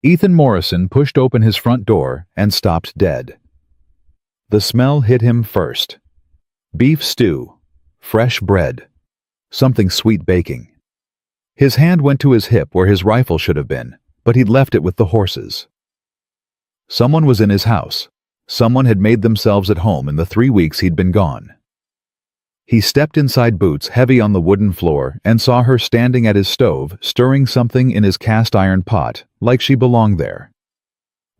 Ethan Morrison pushed open his front door and stopped dead. The smell hit him first. Beef stew, fresh bread, something sweet baking. His hand went to his hip where his rifle should have been, but he'd left it with the horses. Someone was in his house. Someone had made themselves at home in the 3 weeks he'd been gone. He stepped inside, boots heavy on the wooden floor, and saw her standing at his stove, stirring something in his cast-iron pot, like she belonged there.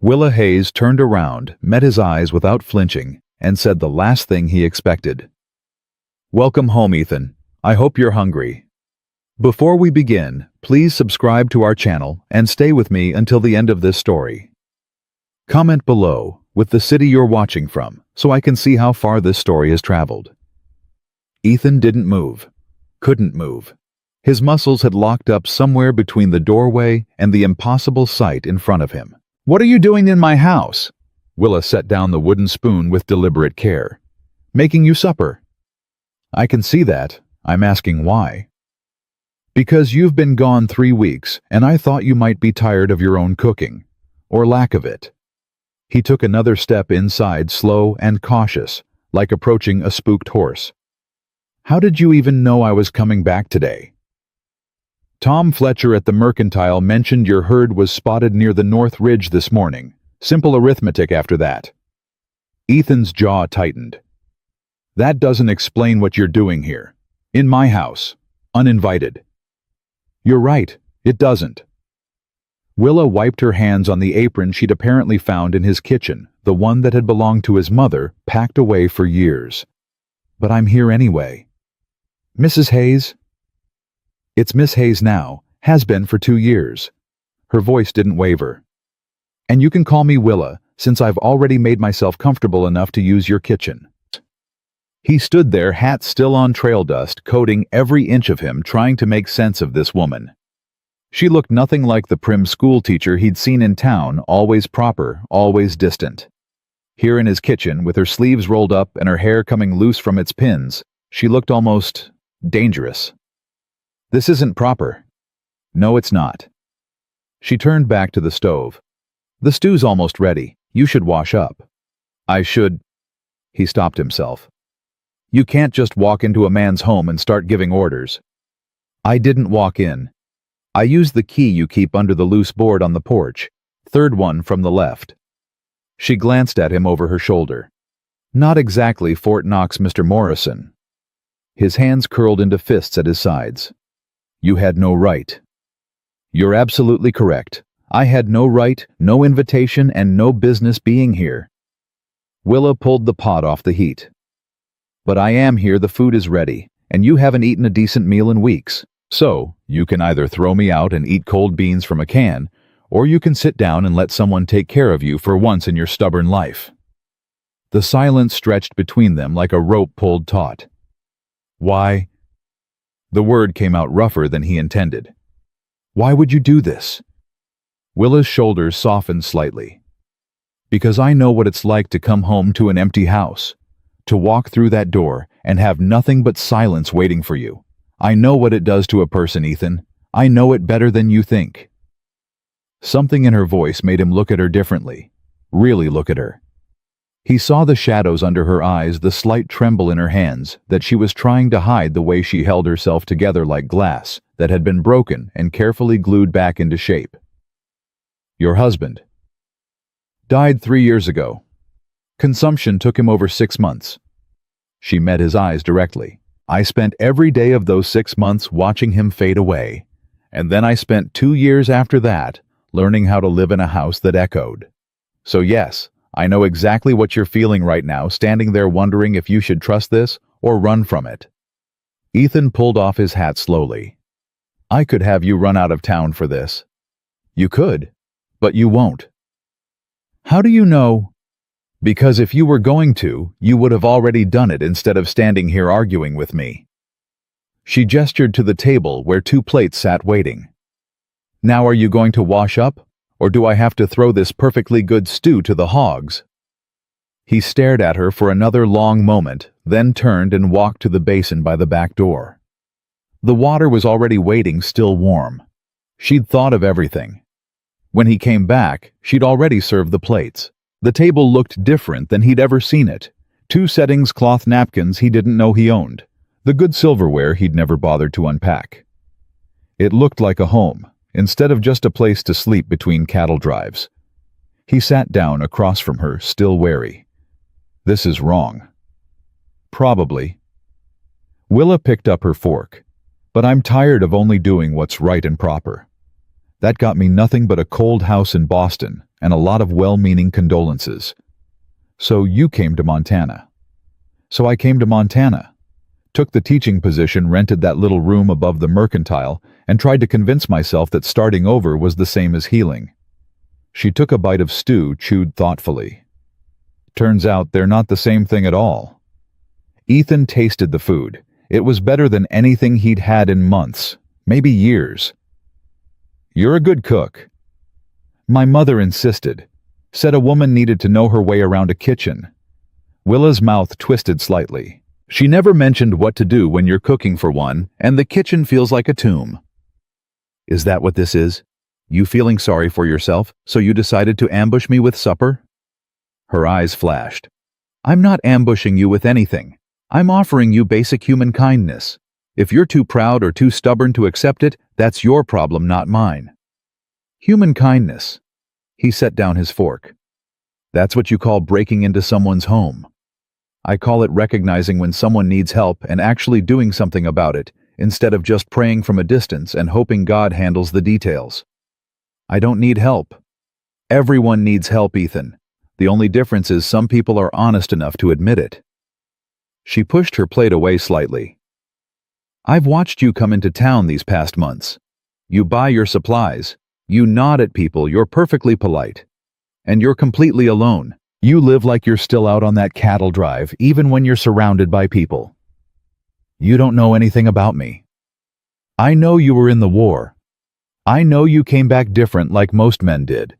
Willa Hayes turned around, met his eyes without flinching, and said the last thing he expected. "Welcome home, Ethan. I hope you're hungry. Before we begin, please subscribe to our channel and stay with me until the end of this story. Comment below with the city you're watching from so I can see how far this story has traveled." Ethan didn't move. Couldn't move. His muscles had locked up somewhere between the doorway and the impossible sight in front of him. "What are you doing in my house?" Willa set down the wooden spoon with deliberate care. "Making you supper." "I can see that. I'm asking why." "Because you've been gone 3 weeks, and I thought you might be tired of your own cooking. Or lack of it." He took another step inside, slow and cautious, like approaching a spooked horse. "How did you even know I was coming back today?" "Tom Fletcher at the Mercantile mentioned your herd was spotted near the North Ridge this morning. Simple arithmetic after that." Ethan's jaw tightened. "That doesn't explain what you're doing here. In my house. Uninvited." "You're right, it doesn't." Willa wiped her hands on the apron she'd apparently found in his kitchen, the one that had belonged to his mother, packed away for years. "But I'm here anyway." "Mrs. Hayes?" "It's Miss Hayes now, has been for 2 years." Her voice didn't waver. "And you can call me Willa, since I've already made myself comfortable enough to use your kitchen." He stood there, hat still on trail dust, coating every inch of him, trying to make sense of this woman. She looked nothing like the prim schoolteacher he'd seen in town, always proper, always distant. Here in his kitchen, with her sleeves rolled up and her hair coming loose from its pins, she looked almost dangerous. "This isn't proper." "No, it's not." She turned back to the stove. "The stew's almost ready. You should wash up." "I should—" He stopped himself. "You can't just walk into a man's home and start giving orders." "I didn't walk in. I used the key you keep under the loose board on the porch, third one from the left." She glanced at him over her shoulder. "Not exactly Fort Knox, Mr. Morrison." His hands curled into fists at his sides. "You had no right." "You're absolutely correct. I had no right, no invitation, and no business being here." Willa pulled the pot off the heat. "But I am here, the food is ready, and you haven't eaten a decent meal in weeks. So, you can either throw me out and eat cold beans from a can, or you can sit down and let someone take care of you for once in your stubborn life." The silence stretched between them like a rope pulled taut. "Why?" The word came out rougher than he intended. "Why would you do this?" Willa's shoulders softened slightly. "Because I know what it's like to come home to an empty house, to walk through that door and have nothing but silence waiting for you. I know what it does to a person, Ethan. I know it better than you think." Something in her voice made him look at her differently, really look at her. He saw the shadows under her eyes, the slight tremble in her hands, that she was trying to hide the way she held herself together like glass that had been broken and carefully glued back into shape. "Your husband died 3 years ago. Consumption took him over 6 months. She met his eyes directly. "I spent every day of those 6 months watching him fade away, and then I spent 2 years after that learning how to live in a house that echoed. So yes, I know exactly what you're feeling right now, standing there wondering if you should trust this or run from it." Ethan pulled off his hat slowly. "I could have you run out of town for this." "You could, but you won't." "How do you know?" "Because if you were going to, you would have already done it instead of standing here arguing with me." She gestured to the table where 2 plates sat waiting. "Now are you going to wash up, or do I have to throw this perfectly good stew to the hogs?" He stared at her for another long moment, then turned and walked to the basin by the back door. The water was already waiting, still warm. She'd thought of everything. When he came back, she'd already served the plates. The table looked different than he'd ever seen it. 2 settings cloth napkins he didn't know he owned. The good silverware he'd never bothered to unpack. It looked like a home, instead of just a place to sleep between cattle drives. He sat down across from her, still wary. This is wrong. Probably. Willa picked up her fork. But I'm tired of only doing what's right and proper. That got me nothing but a cold house in Boston and a lot of well-meaning condolences. So you came to Montana. So I came to Montana. Took the teaching position, rented that little room above the mercantile, and tried to convince myself that starting over was the same as healing. She took a bite of stew, chewed thoughtfully. Turns out they're not the same thing at all. Ethan tasted the food. It was better than anything he'd had in months, maybe years. You're a good cook. My mother insisted. Said a woman needed to know her way around a kitchen. Willa's mouth twisted slightly. She never mentioned what to do when you're cooking for one, and the kitchen feels like a tomb. Is that what this is? You feeling sorry for yourself, so you decided to ambush me with supper? Her eyes flashed. I'm not ambushing you with anything. I'm offering you basic human kindness. If you're too proud or too stubborn to accept it, that's your problem, not mine. Human kindness. He set down his fork. That's what you call breaking into someone's home. I call it recognizing when someone needs help and actually doing something about it, instead of just praying from a distance and hoping God handles the details. I don't need help. Everyone needs help, Ethan. The only difference is some people are honest enough to admit it. She pushed her plate away slightly. I've watched you come into town these past months. You buy your supplies. You nod at people. You're perfectly polite. And you're completely alone. You live like you're still out on that cattle drive, even when you're surrounded by people. You don't know anything about me. I know you were in the war. I know you came back different like most men did.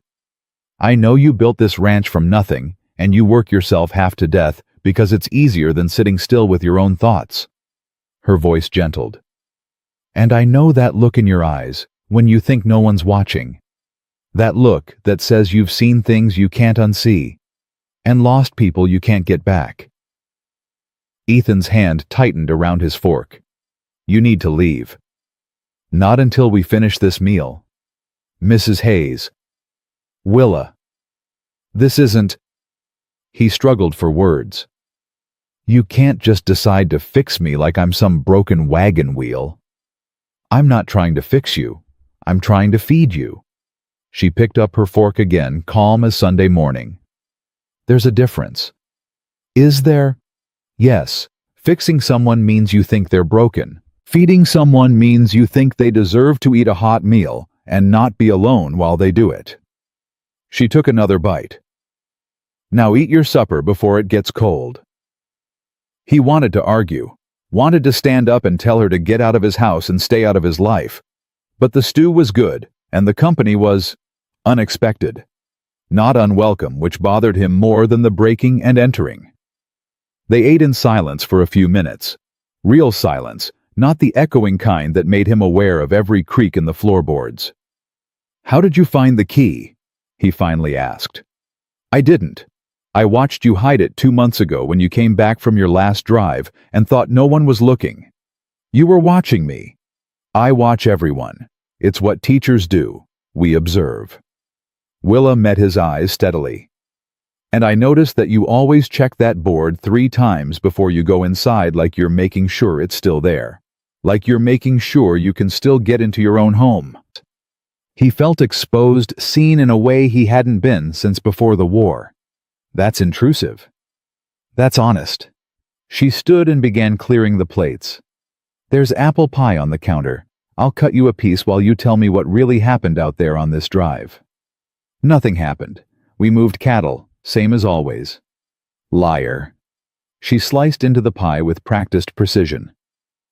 I know you built this ranch from nothing, and you work yourself half to death because it's easier than sitting still with your own thoughts. Her voice gentled. And I know that look in your eyes when you think no one's watching. That look that says you've seen things you can't unsee, and lost people you can't get back. Ethan's hand tightened around his fork. You need to leave. Not until we finish this meal. Mrs. Hayes. Willa. This isn't... He struggled for words. You can't just decide to fix me like I'm some broken wagon wheel. I'm not trying to fix you. I'm trying to feed you. She picked up her fork again, calm as Sunday morning. There's a difference. Is there? Yes. Fixing someone means you think they're broken. Feeding someone means you think they deserve to eat a hot meal and not be alone while they do it. She took another bite. Now eat your supper before it gets cold. He wanted to argue, wanted to stand up and tell her to get out of his house and stay out of his life. But the stew was good, and the company was unexpected. Not unwelcome, which bothered him more than the breaking and entering. They ate in silence for a few minutes. Real silence, not the echoing kind that made him aware of every creak in the floorboards. How did you find the key? He finally asked. I didn't. I watched you hide it 2 months ago when you came back from your last drive and thought no one was looking. You were watching me. I watch everyone. It's what teachers do. We observe. Willa met his eyes steadily. And I noticed that you always check that board 3 times before you go inside, like you're making sure it's still there. Like you're making sure you can still get into your own home. He felt exposed, seen in a way he hadn't been since before the war. That's intrusive. That's honest. She stood and began clearing the plates. There's apple pie on the counter. I'll cut you a piece while you tell me what really happened out there on this drive. Nothing happened. We moved cattle, same as always. Liar. She sliced into the pie with practiced precision.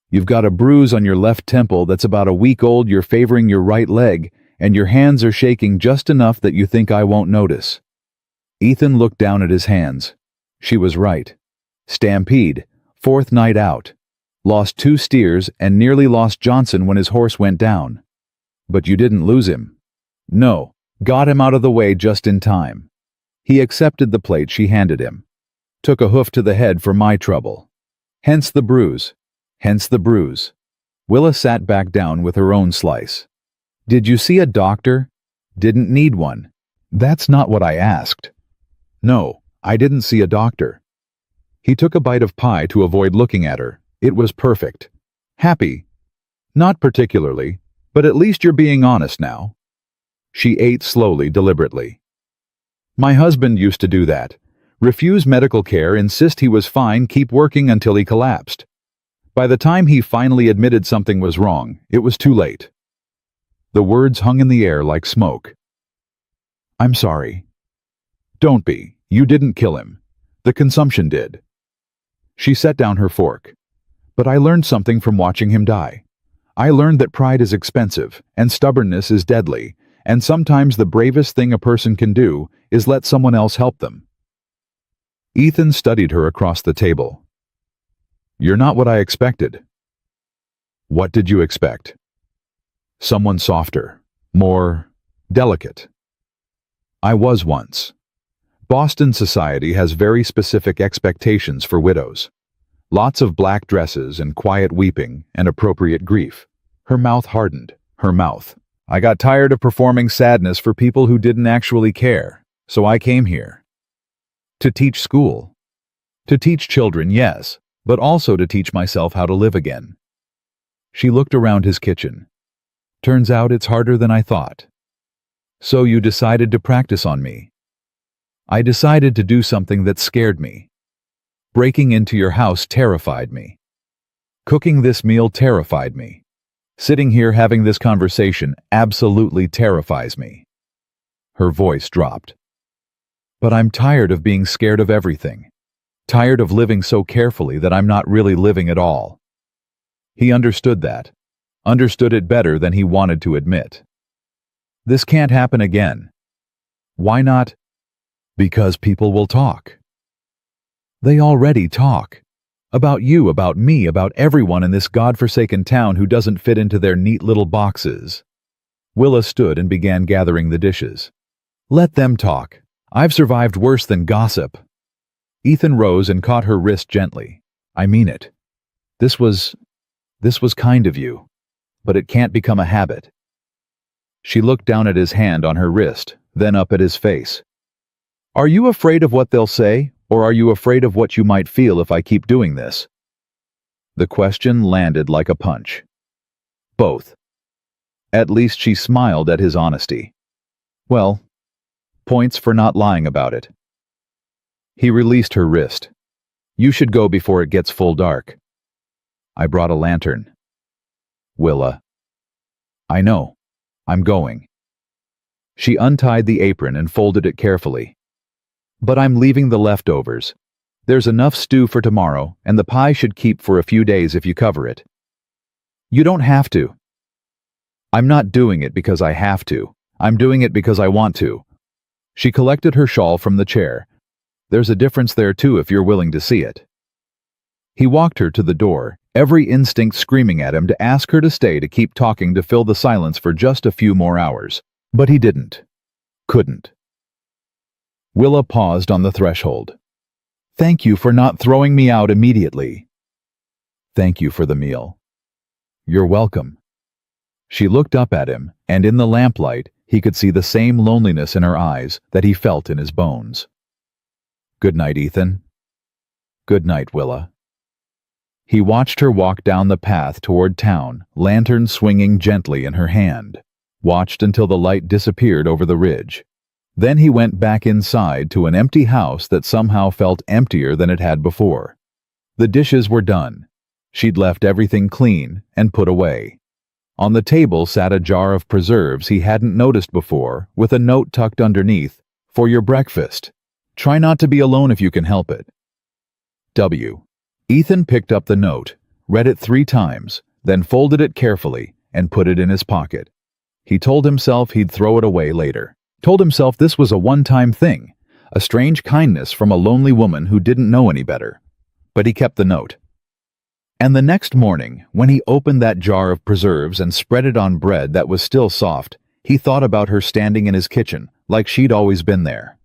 You've got a bruise on your left temple that's about a week old. You're favoring your right leg, and your hands are shaking just enough that you think I won't notice. Ethan looked down at his hands. She was right. Stampede, 4th night out. Lost 2 steers and nearly lost Johnson when his horse went down. But you didn't lose him. No, got him out of the way just in time. He accepted the plate she handed him. Took a hoof to the head for my trouble. Hence the bruise. Hence the bruise. Willa sat back down with her own slice. Did you see a doctor? Didn't need one. That's not what I asked. No, I didn't see a doctor. He took a bite of pie to avoid looking at her. It was perfect. Happy. Not particularly, but at least you're being honest now. She ate slowly, deliberately. My husband used to do that. Refuse medical care, insist he was fine, keep working until he collapsed. By the time he finally admitted something was wrong, it was too late. The words hung in the air like smoke. I'm sorry. Don't be. You didn't kill him. The consumption did. She set down her fork. But I learned something from watching him die. I learned that pride is expensive, and stubbornness is deadly, and sometimes the bravest thing a person can do is let someone else help them. Ethan studied her across the table. You're not what I expected. What did you expect? Someone softer, more delicate. I was once. Boston society has very specific expectations for widows. Lots of black dresses and quiet weeping and appropriate grief. Her mouth hardened. Her mouth. I got tired of performing sadness for people who didn't actually care, so I came here. To teach school. To teach children, yes, but also to teach myself how to live again. She looked around his kitchen. Turns out it's harder than I thought. So you decided to practice on me. I decided to do something that scared me. Breaking into your house terrified me. Cooking this meal terrified me. Sitting here having this conversation absolutely terrifies me. Her voice dropped. But I'm tired of being scared of everything. Tired of living so carefully that I'm not really living at all. He understood that. Understood it better than he wanted to admit. This can't happen again. Why not? Because people will talk. They already talk. About you, about me, about everyone in this godforsaken town who doesn't fit into their neat little boxes. Willa stood and began gathering the dishes. Let them talk. I've survived worse than gossip. Ethan rose and caught her wrist gently. I mean it. This was kind of you. But it can't become a habit. She looked down at his hand on her wrist, then up at his face. Are you afraid of what they'll say, or are you afraid of what you might feel if I keep doing this? The question landed like a punch. Both. At least she smiled at his honesty. Well, points for not lying about it. He released her wrist. You should go before it gets full dark. I brought a lantern. Willa. I know. I'm going. She untied the apron and folded it carefully. But I'm leaving the leftovers. There's enough stew for tomorrow, and the pie should keep for a few days if you cover it. You don't have to. I'm not doing it because I have to. I'm doing it because I want to. She collected her shawl from the chair. There's a difference there too if you're willing to see it. He walked her to the door, every instinct screaming at him to ask her to stay to keep talking to fill the silence for just a few more hours. But he didn't. Couldn't. Willa paused on the threshold. Thank you for not throwing me out immediately. Thank you for the meal. You're welcome. She looked up at him, and in the lamplight, he could see the same loneliness in her eyes that he felt in his bones. Good night, Ethan. Good night, Willa. He watched her walk down the path toward town, lantern swinging gently in her hand. Watched until the light disappeared over the ridge. Then he went back inside to an empty house that somehow felt emptier than it had before. The dishes were done. She'd left everything clean and put away. On the table sat a jar of preserves he hadn't noticed before, with a note tucked underneath, for your breakfast. Try not to be alone if you can help it. W. Ethan picked up the note, read it 3 times, then folded it carefully and put it in his pocket. He told himself he'd throw it away later. Told himself this was a one-time thing, a strange kindness from a lonely woman who didn't know any better. But he kept the note. And the next morning, when he opened that jar of preserves and spread it on bread that was still soft, He thought about her standing in his kitchen, like she'd always been there.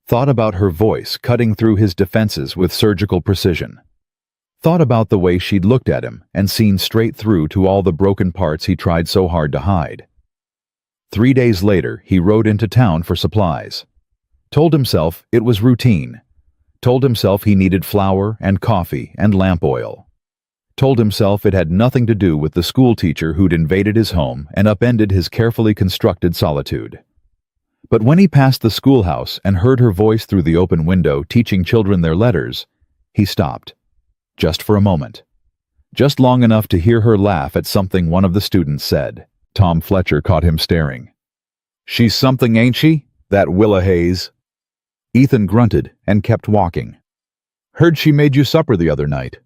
Thought about her voice cutting through his defenses with surgical precision. Thought about the way she'd looked at him and seen straight through to all the broken parts he tried so hard to hide. 3 days later, he rode into town for supplies. Told himself it was routine. Told himself he needed flour and coffee and lamp oil. Told himself it had nothing to do with the school teacher who'd invaded his home and upended his carefully constructed solitude. But when he passed the schoolhouse and heard her voice through the open window teaching children their letters, he stopped. Just for a moment. Just long enough to hear her laugh at something one of the students said. Tom Fletcher caught him staring. "She's something, ain't she? That Willa Hayes." Ethan grunted and kept walking. "Heard she made you supper the other night."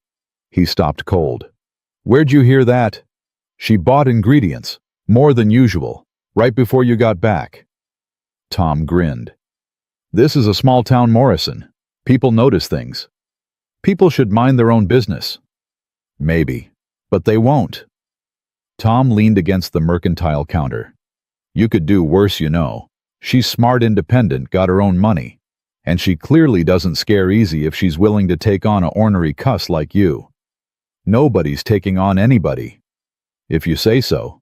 He stopped cold. "Where'd you hear that?" "She bought ingredients, more than usual, right before you got back." Tom grinned. "This is a small-town Morrison. People notice things. People should mind their own business." "Maybe, but they won't." Tom leaned against the mercantile counter. "You could do worse, you know. She's smart, independent, got her own money. And she clearly doesn't scare easy if she's willing to take on a ornery cuss like you. Nobody's taking on anybody. If you say so."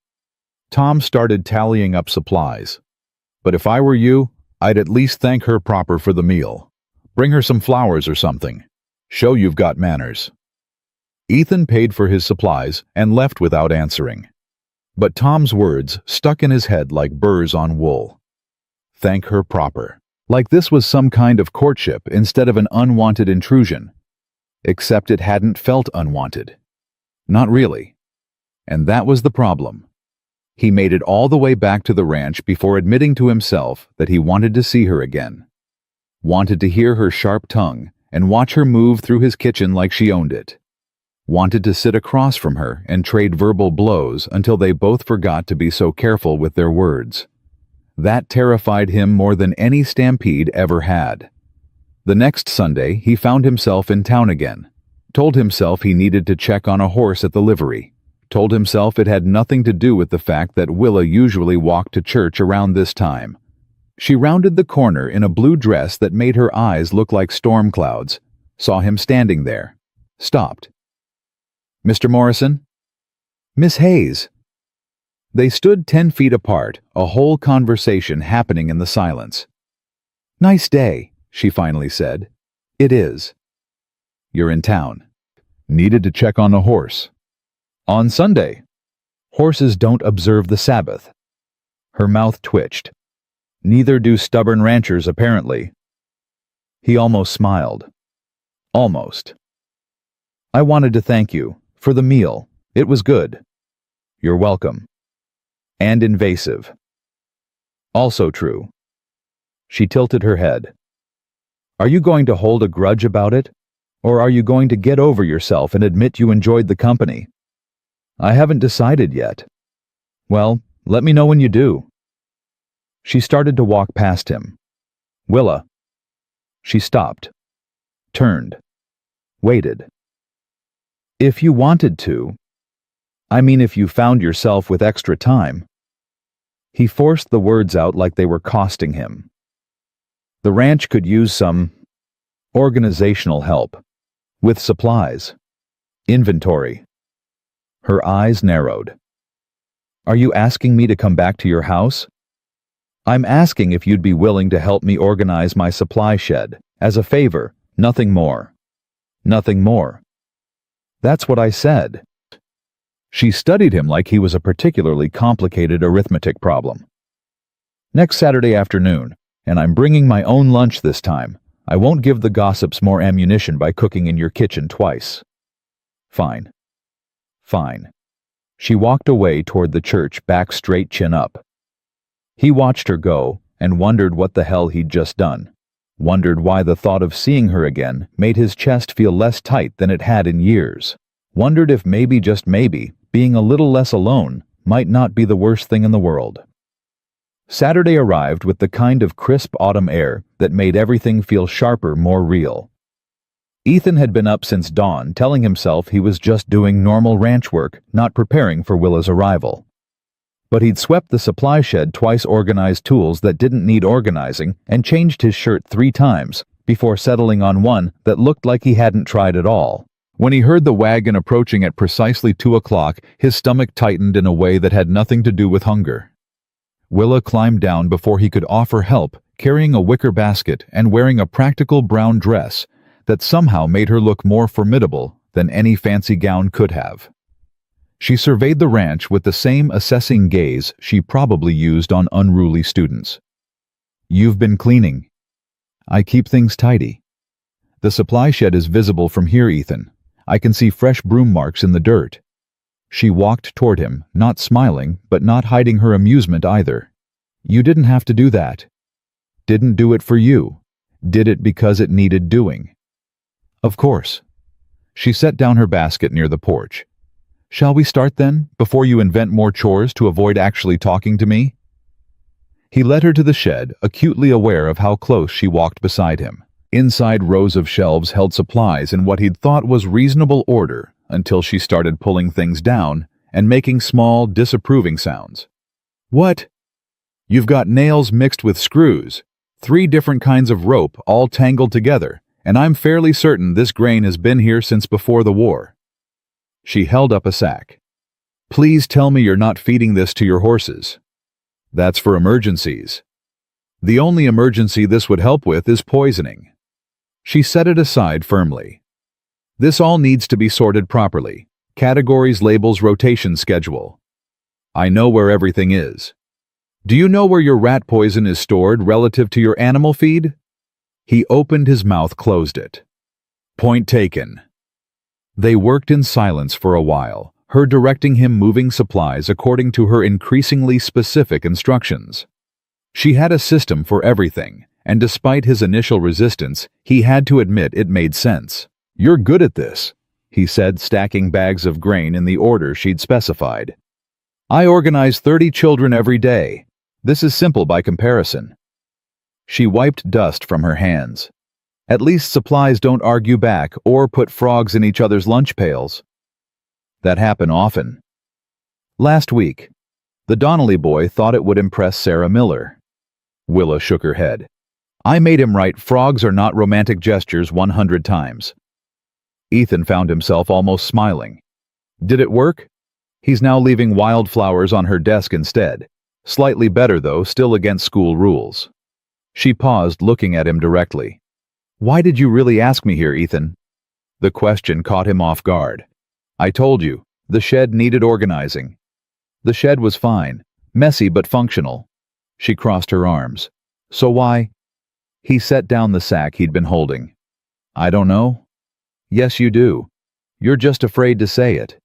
Tom started tallying up supplies. "But if I were you, I'd at least thank her proper for the meal. Bring her some flowers or something. Show you've got manners." Ethan paid for his supplies and left without answering. But Tom's words stuck in his head like burrs on wool. Thank her proper. Like this was some kind of courtship instead of an unwanted intrusion. Except it hadn't felt unwanted. Not really. And that was the problem. He made it all the way back to the ranch before admitting to himself that he wanted to see her again. Wanted to hear her sharp tongue and watch her move through his kitchen like she owned it. Wanted to sit across from her and trade verbal blows until they both forgot to be so careful with their words. That terrified him more than any stampede ever had. The next Sunday, he found himself in town again. Told himself he needed to check on a horse at the livery. Told himself it had nothing to do with the fact that Willa usually walked to church around this time. She rounded the corner in a blue dress that made her eyes look like storm clouds, saw him standing there, stopped. "Mr. Morrison?" "Miss Hayes." They stood 10 feet apart, a whole conversation happening in the silence. "Nice day," she finally said. "It is." "You're in town." "Needed to check on a horse." "On Sunday." "Horses don't observe the Sabbath." Her mouth twitched. "Neither do stubborn ranchers, apparently." He almost smiled. Almost. "I wanted to thank you for the meal. It was good." "You're welcome." And invasive. Also true. She tilted her head. "Are you going to hold a grudge about it? Or are you going to get over yourself and admit you enjoyed the company?" "I haven't decided yet." "Well, let me know when you do." She started to walk past him. "Willa." She stopped. Turned. Waited. "If you wanted to. I mean, if you found yourself with extra time." He forced the words out like they were costing him. The ranch could use some organizational help. With supplies. Inventory. Her eyes narrowed. "Are you asking me to come back to your house?" "I'm asking if you'd be willing to help me organize my supply shed, as a favor, nothing more." "Nothing more." "That's what I said." She studied him like he was a particularly complicated arithmetic problem. "Next Saturday afternoon, and I'm bringing my own lunch this time. I won't give the gossips more ammunition by cooking in your kitchen twice." "Fine." "Fine." She walked away toward the church, back straight, chin up. He watched her go and wondered what the hell he'd just done. Wondered why the thought of seeing her again made his chest feel less tight than it had in years. Wondered if maybe, just maybe, being a little less alone might not be the worst thing in the world. Saturday arrived with the kind of crisp autumn air that made everything feel sharper, more real. Ethan had been up since dawn, telling himself he was just doing normal ranch work, not preparing for Willa's arrival. But he'd swept the supply shed twice, organized tools that didn't need organizing, and changed his shirt 3 times before settling on one that looked like he hadn't tried at all. When he heard the wagon approaching at precisely 2 o'clock, his stomach tightened in a way that had nothing to do with hunger. Willa climbed down before he could offer help, carrying a wicker basket and wearing a practical brown dress that somehow made her look more formidable than any fancy gown could have. She surveyed the ranch with the same assessing gaze she probably used on unruly students. "You've been cleaning." "I keep things tidy." "The supply shed is visible from here, Ethan. I can see fresh broom marks in the dirt." She walked toward him, not smiling, but not hiding her amusement either. "You didn't have to do that." "Didn't do it for you. Did it because it needed doing." "Of course." She set down her basket near the porch. "Shall we start then, before you invent more chores to avoid actually talking to me?" He led her to the shed, acutely aware of how close she walked beside him. Inside, rows of shelves held supplies in what he'd thought was reasonable order until she started pulling things down and making small, disapproving sounds. "What?" "You've got nails mixed with screws, 3 different kinds of rope all tangled together, and I'm fairly certain this grain has been here since before the war." She held up a sack. "Please tell me you're not feeding this to your horses." "That's for emergencies." "The only emergency this would help with is poisoning." She set it aside firmly. "This all needs to be sorted properly. Categories, labels, rotation schedule. I know where everything is. Do you know where your rat poison is stored relative to your animal feed?" He opened his mouth, closed it. "Point taken." They worked in silence for a while, her directing him moving supplies according to her increasingly specific instructions. She had a system for everything, and despite his initial resistance, he had to admit it made sense. "You're good at this," he said, stacking bags of grain in the order she'd specified. "I organize 30 children every day. This is simple by comparison." She wiped dust from her hands. "At least supplies don't argue back or put frogs in each other's lunch pails." "That happen often." "Last week, the Donnelly boy thought it would impress Sarah Miller." Willa shook her head. "I made him write 'frogs are not romantic gestures' 100 times. Ethan found himself almost smiling. "Did it work?" He's now leaving wildflowers on her desk instead. Slightly better, though, still against school rules. She paused, looking at him directly. "Why did you really ask me here, Ethan?" The question caught him off guard. "I told you, the shed needed organizing." The shed was fine, messy but functional. She crossed her arms. "So why?" He set down the sack he'd been holding. "I don't know." "Yes, you do. You're just afraid to say it."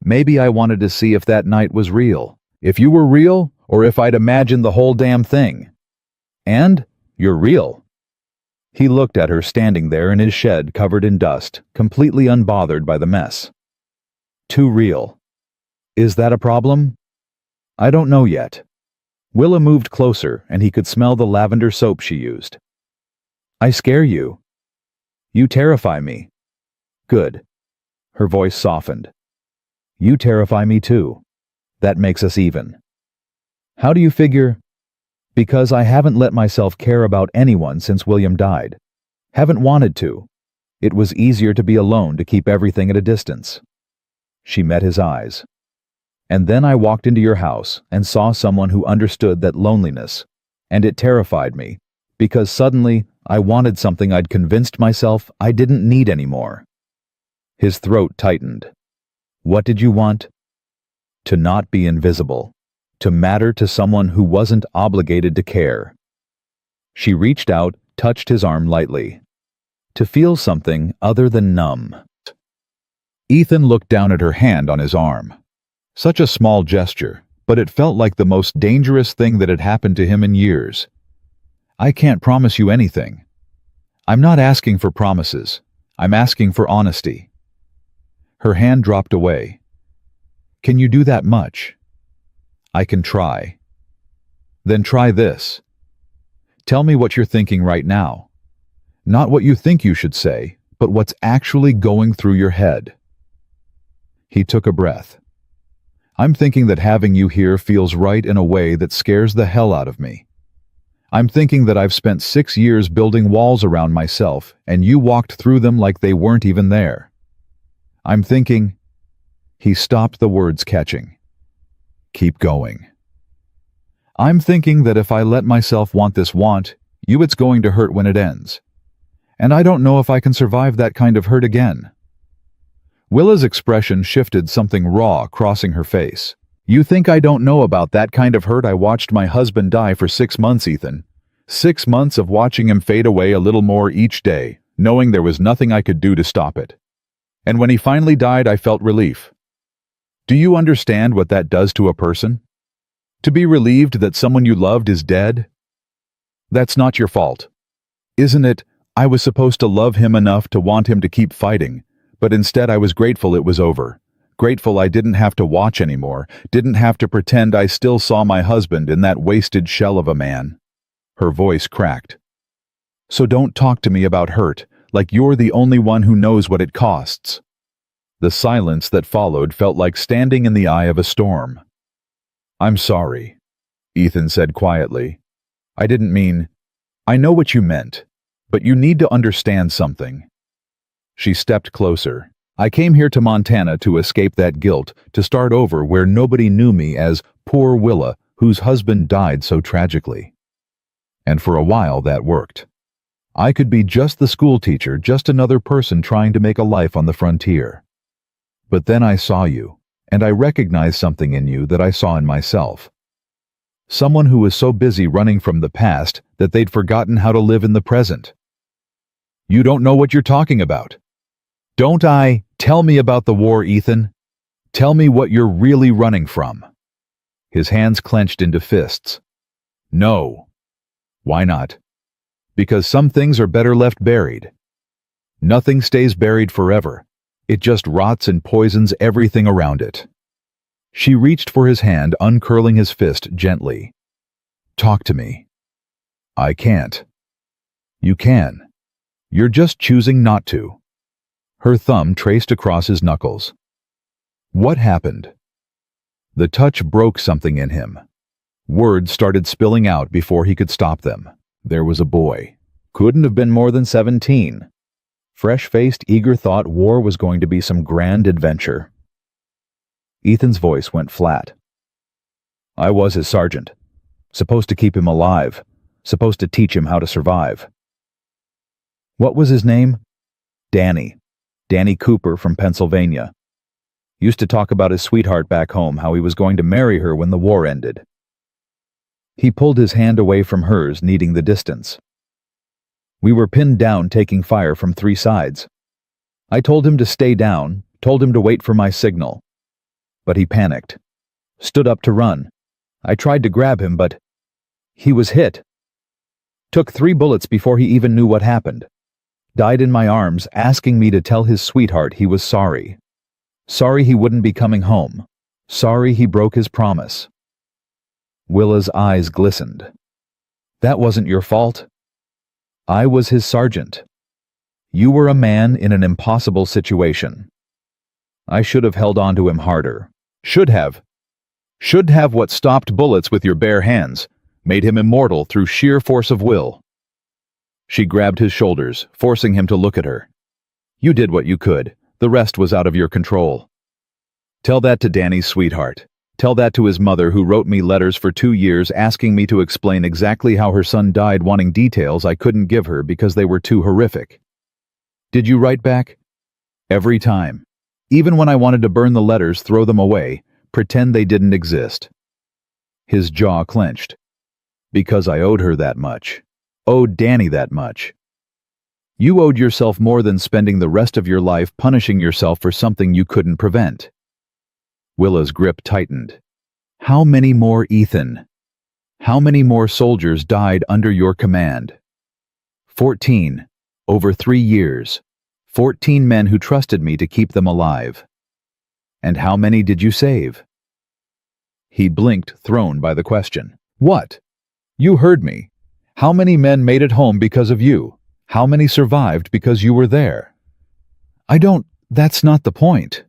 "Maybe I wanted to see if that night was real. If you were real, or if I'd imagined the whole damn thing." "And? You're real." He looked at her standing there in his shed covered in dust, completely unbothered by the mess. "Too real. Is that a problem?" "I don't know yet." Willa moved closer, and he could smell the lavender soap she used. "I scare you." "You terrify me." "Good." Her voice softened. "You terrify me too. That makes us even." "How do you figure?" "Because I haven't let myself care about anyone since William died. Haven't wanted to. It was easier to be alone, to keep everything at a distance." She met his eyes. "And then I walked into your house and saw someone who understood that loneliness, and it terrified me, because suddenly I wanted something I'd convinced myself I didn't need anymore." His throat tightened. "What did you want?" "To not be invisible. To matter to someone who wasn't obligated to care." She reached out, touched his arm lightly. "To feel something other than numb." Ethan looked down at her hand on his arm. Such a small gesture, but it felt like the most dangerous thing that had happened to him in years. "I can't promise you anything." "I'm not asking for promises. I'm asking for honesty." Her hand dropped away. "Can you do that much?" "I can try." "Then try this. Tell me what you're thinking right now. Not what you think you should say, but what's actually going through your head." He took a breath. I'm thinking that having you here feels right in a way that scares the hell out of me. I'm thinking that I've spent 6 years building walls around myself, and you walked through them like they weren't even there. I'm thinking—" He stopped, the words catching. "Keep going." "I'm thinking that if I let myself want this want, it's going to hurt when it ends. And I don't know if I can survive that kind of hurt again." Willa's expression shifted, something raw crossing her face. "You think I don't know about that kind of hurt? I watched my husband die for 6 months, Ethan. 6 months of watching him fade away a little more each day, knowing there was nothing I could do to stop it. And when he finally died, I felt relief. Do you understand what that does to a person? To be relieved that someone you loved is dead? That's not your fault. Isn't it? I was supposed to love him enough to want him to keep fighting, but instead I was grateful it was over. Grateful I didn't have to watch anymore, didn't have to pretend I still saw my husband in that wasted shell of a man." Her voice cracked. "So don't talk to me about hurt, like you're the only one who knows what it costs." The silence that followed felt like standing in the eye of a storm. "I'm sorry," Ethan said quietly. "I didn't mean— I know what you meant, but you need to understand something." She stepped closer. "I came here to Montana to escape that guilt, to start over where nobody knew me as poor Willa, whose husband died so tragically. And for a while that worked. I could be just the school teacher, just another person trying to make a life on the frontier. But then I saw you, and I recognized something in you that I saw in myself. Someone who was so busy running from the past that they'd forgotten how to live in the present." "You don't know what you're talking about." "Don't I? Tell me about the war, Ethan. Tell me what you're really running from." His hands clenched into fists. "No." "Why not?" "Because some things are better left buried. Nothing stays buried forever. It just rots and poisons everything around it." She reached for his hand, uncurling his fist gently. "Talk to me." "I can't." "You can. You're just choosing not to." Her thumb traced across his knuckles. "What happened?" The touch broke something in him. Words started spilling out before he could stop them. There was a boy. Couldn't have been more than 17. Fresh-faced, eager, thought war was going to be some grand adventure. Ethan's voice went flat. "I was his sergeant. Supposed to keep him alive. Supposed to teach him how to survive." "What was his name?" "Danny. Danny Cooper from Pennsylvania. Used to talk about his sweetheart back home, how he was going to marry her when the war ended." He pulled his hand away from hers, needing the distance. "We were pinned down, taking fire from 3 sides. I told him to stay down, told him to wait for my signal. But he panicked. Stood up to run. I tried to grab him, but he was hit. Took 3 bullets before he even knew what happened. Died in my arms, asking me to tell his sweetheart he was sorry. Sorry he wouldn't be coming home. Sorry he broke his promise." Willa's eyes glistened. "That wasn't your fault. I was his sergeant. You were a man in an impossible situation. I should have held on to him harder. Should have. Should have what stopped bullets with your bare hands, made him immortal through sheer force of will." She grabbed his shoulders, forcing him to look at her. "You did what you could. The rest was out of your control. Tell that to Danny's sweetheart. Tell that to his mother, who wrote me letters for 2 years asking me to explain exactly how her son died, wanting details I couldn't give her because they were too horrific. Did you write back? Every time. Even when I wanted to burn the letters, throw them away, pretend they didn't exist." His jaw clenched. "Because I owed her that much. Owed Danny that much. You owed yourself more than spending the rest of your life punishing yourself for something you couldn't prevent." Willa's grip tightened. "How many more, Ethan? How many more soldiers died under your command?" 14. Over 3 years. 14 men who trusted me to keep them alive. And how many did you save?" He blinked, thrown by the question. "What? You heard me. How many men made it home because of you? How many survived because you were there?" That's not the point."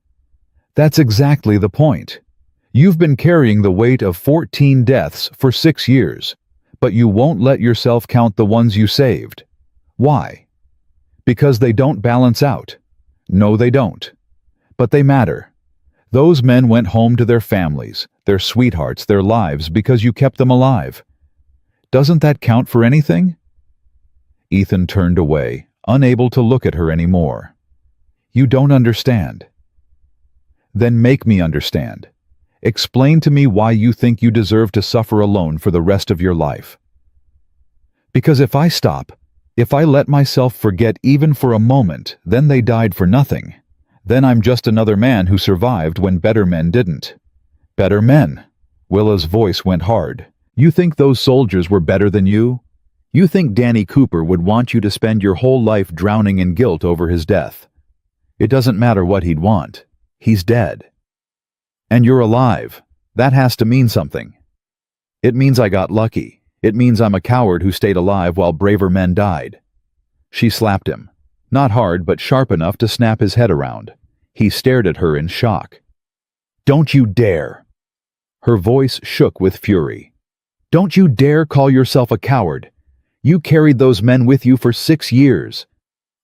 "That's exactly the point. You've been carrying the weight of 14 deaths for 6 years, but you won't let yourself count the ones you saved. Why? Because they don't balance out. No, they don't. But they matter. Those men went home to their families, their sweethearts, their lives because you kept them alive. Doesn't that count for anything? Ethan turned away, unable to look at her anymore. You don't understand. Then make me understand. Explain to me why you think you deserve to suffer alone for the rest of your life. Because if I stop, if I let myself forget even for a moment, then they died for nothing. Then I'm just another man who survived when better men didn't. Better men. Willa's voice went hard. You think those soldiers were better than you? You think Danny Cooper would want you to spend your whole life drowning in guilt over his death? It doesn't matter what he'd want. He's dead. And you're alive. That has to mean something. It means I got lucky. It means I'm a coward who stayed alive while braver men died. She slapped him. Not hard, but sharp enough to snap his head around. He stared at her in shock. Don't you dare! Her voice shook with fury. Don't you dare call yourself a coward! You carried those men with you for 6 years.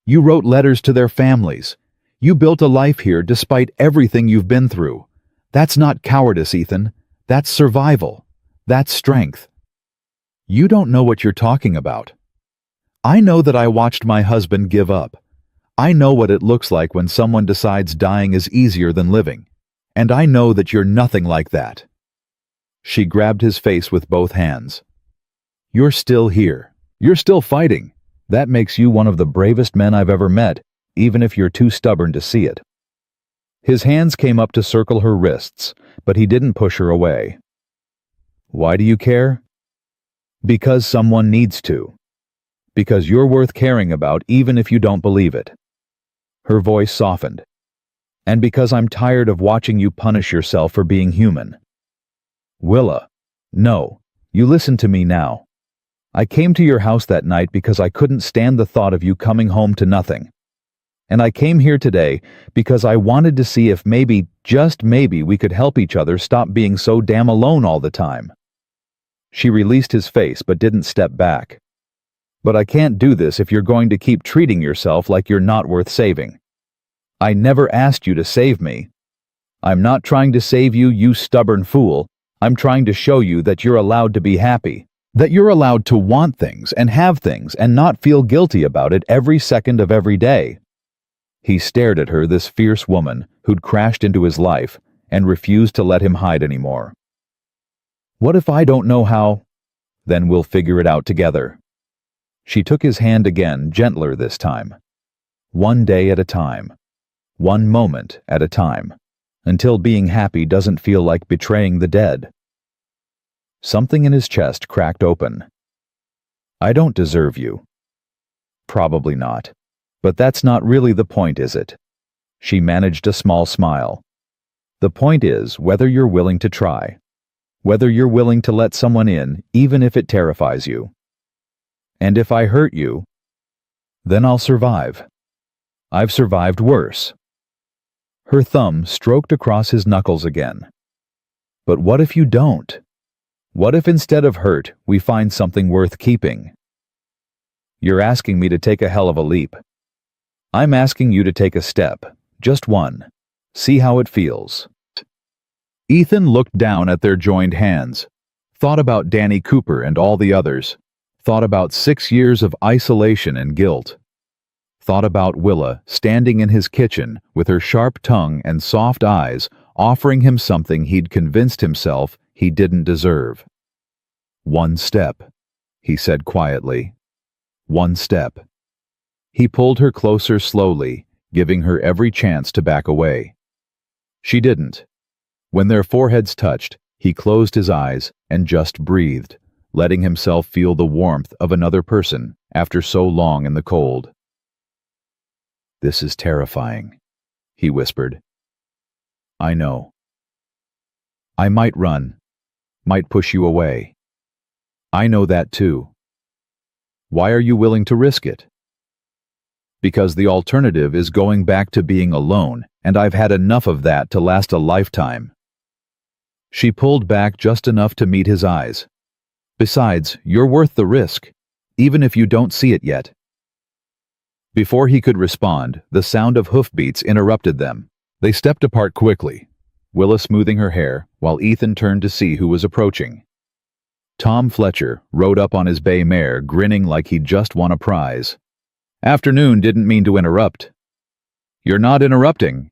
You wrote letters to their families. You built a life here despite everything you've been through. That's not cowardice, Ethan. That's survival. That's strength. You don't know what you're talking about. I know that I watched my husband give up. I know what it looks like when someone decides dying is easier than living. And I know that you're nothing like that. She grabbed his face with both hands. You're still here. You're still fighting. That makes you one of the bravest men I've ever met, even if you're too stubborn to see it. His hands came up to circle her wrists, but he didn't push her away. Why do you care? Because someone needs to. Because you're worth caring about even if you don't believe it. Her voice softened. And because I'm tired of watching you punish yourself for being human. Willa, no, you listen to me now. I came to your house that night because I couldn't stand the thought of you coming home to nothing. And I came here today because I wanted to see if maybe, just maybe, we could help each other stop being so damn alone all the time. She released his face but didn't step back. But I can't do this if you're going to keep treating yourself like you're not worth saving. I never asked you to save me. I'm not trying to save you, you stubborn fool. I'm trying to show you that you're allowed to be happy. That you're allowed to want things and have things and not feel guilty about it every second of every day. He stared at her, this fierce woman who'd crashed into his life and refused to let him hide anymore. What if I don't know how? Then we'll figure it out together. She took his hand again, gentler this time. One day at a time. One moment at a time. Until being happy doesn't feel like betraying the dead. Something in his chest cracked open. I don't deserve you. Probably not. But that's not really the point, is it? She managed a small smile. The point is whether you're willing to try. Whether you're willing to let someone in, even if it terrifies you. And if I hurt you, then I'll survive. I've survived worse. Her thumb stroked across his knuckles again. But what if you don't? What if instead of hurt, we find something worth keeping? You're asking me to take a hell of a leap. I'm asking you to take a step, just one. See how it feels. Ethan looked down at their joined hands, thought about Danny Cooper and all the others, thought about 6 years of isolation and guilt, thought about Willa standing in his kitchen with her sharp tongue and soft eyes offering him something he'd convinced himself he didn't deserve. One step, he said quietly. One step. He pulled her closer slowly, giving her every chance to back away. She didn't. When their foreheads touched, he closed his eyes and just breathed, letting himself feel the warmth of another person after so long in the cold. This is terrifying, he whispered. I know. I might run, might push you away. I know that too. Why are you willing to risk it? Because the alternative is going back to being alone, and I've had enough of that to last a lifetime. She pulled back just enough to meet his eyes. Besides, you're worth the risk, even if you don't see it yet. Before he could respond, the sound of hoofbeats interrupted them. They stepped apart quickly, Willa smoothing her hair, while Ethan turned to see who was approaching. Tom Fletcher rode up on his bay mare, grinning like he'd just won a prize. "Afternoon, didn't mean to interrupt." "You're not interrupting,"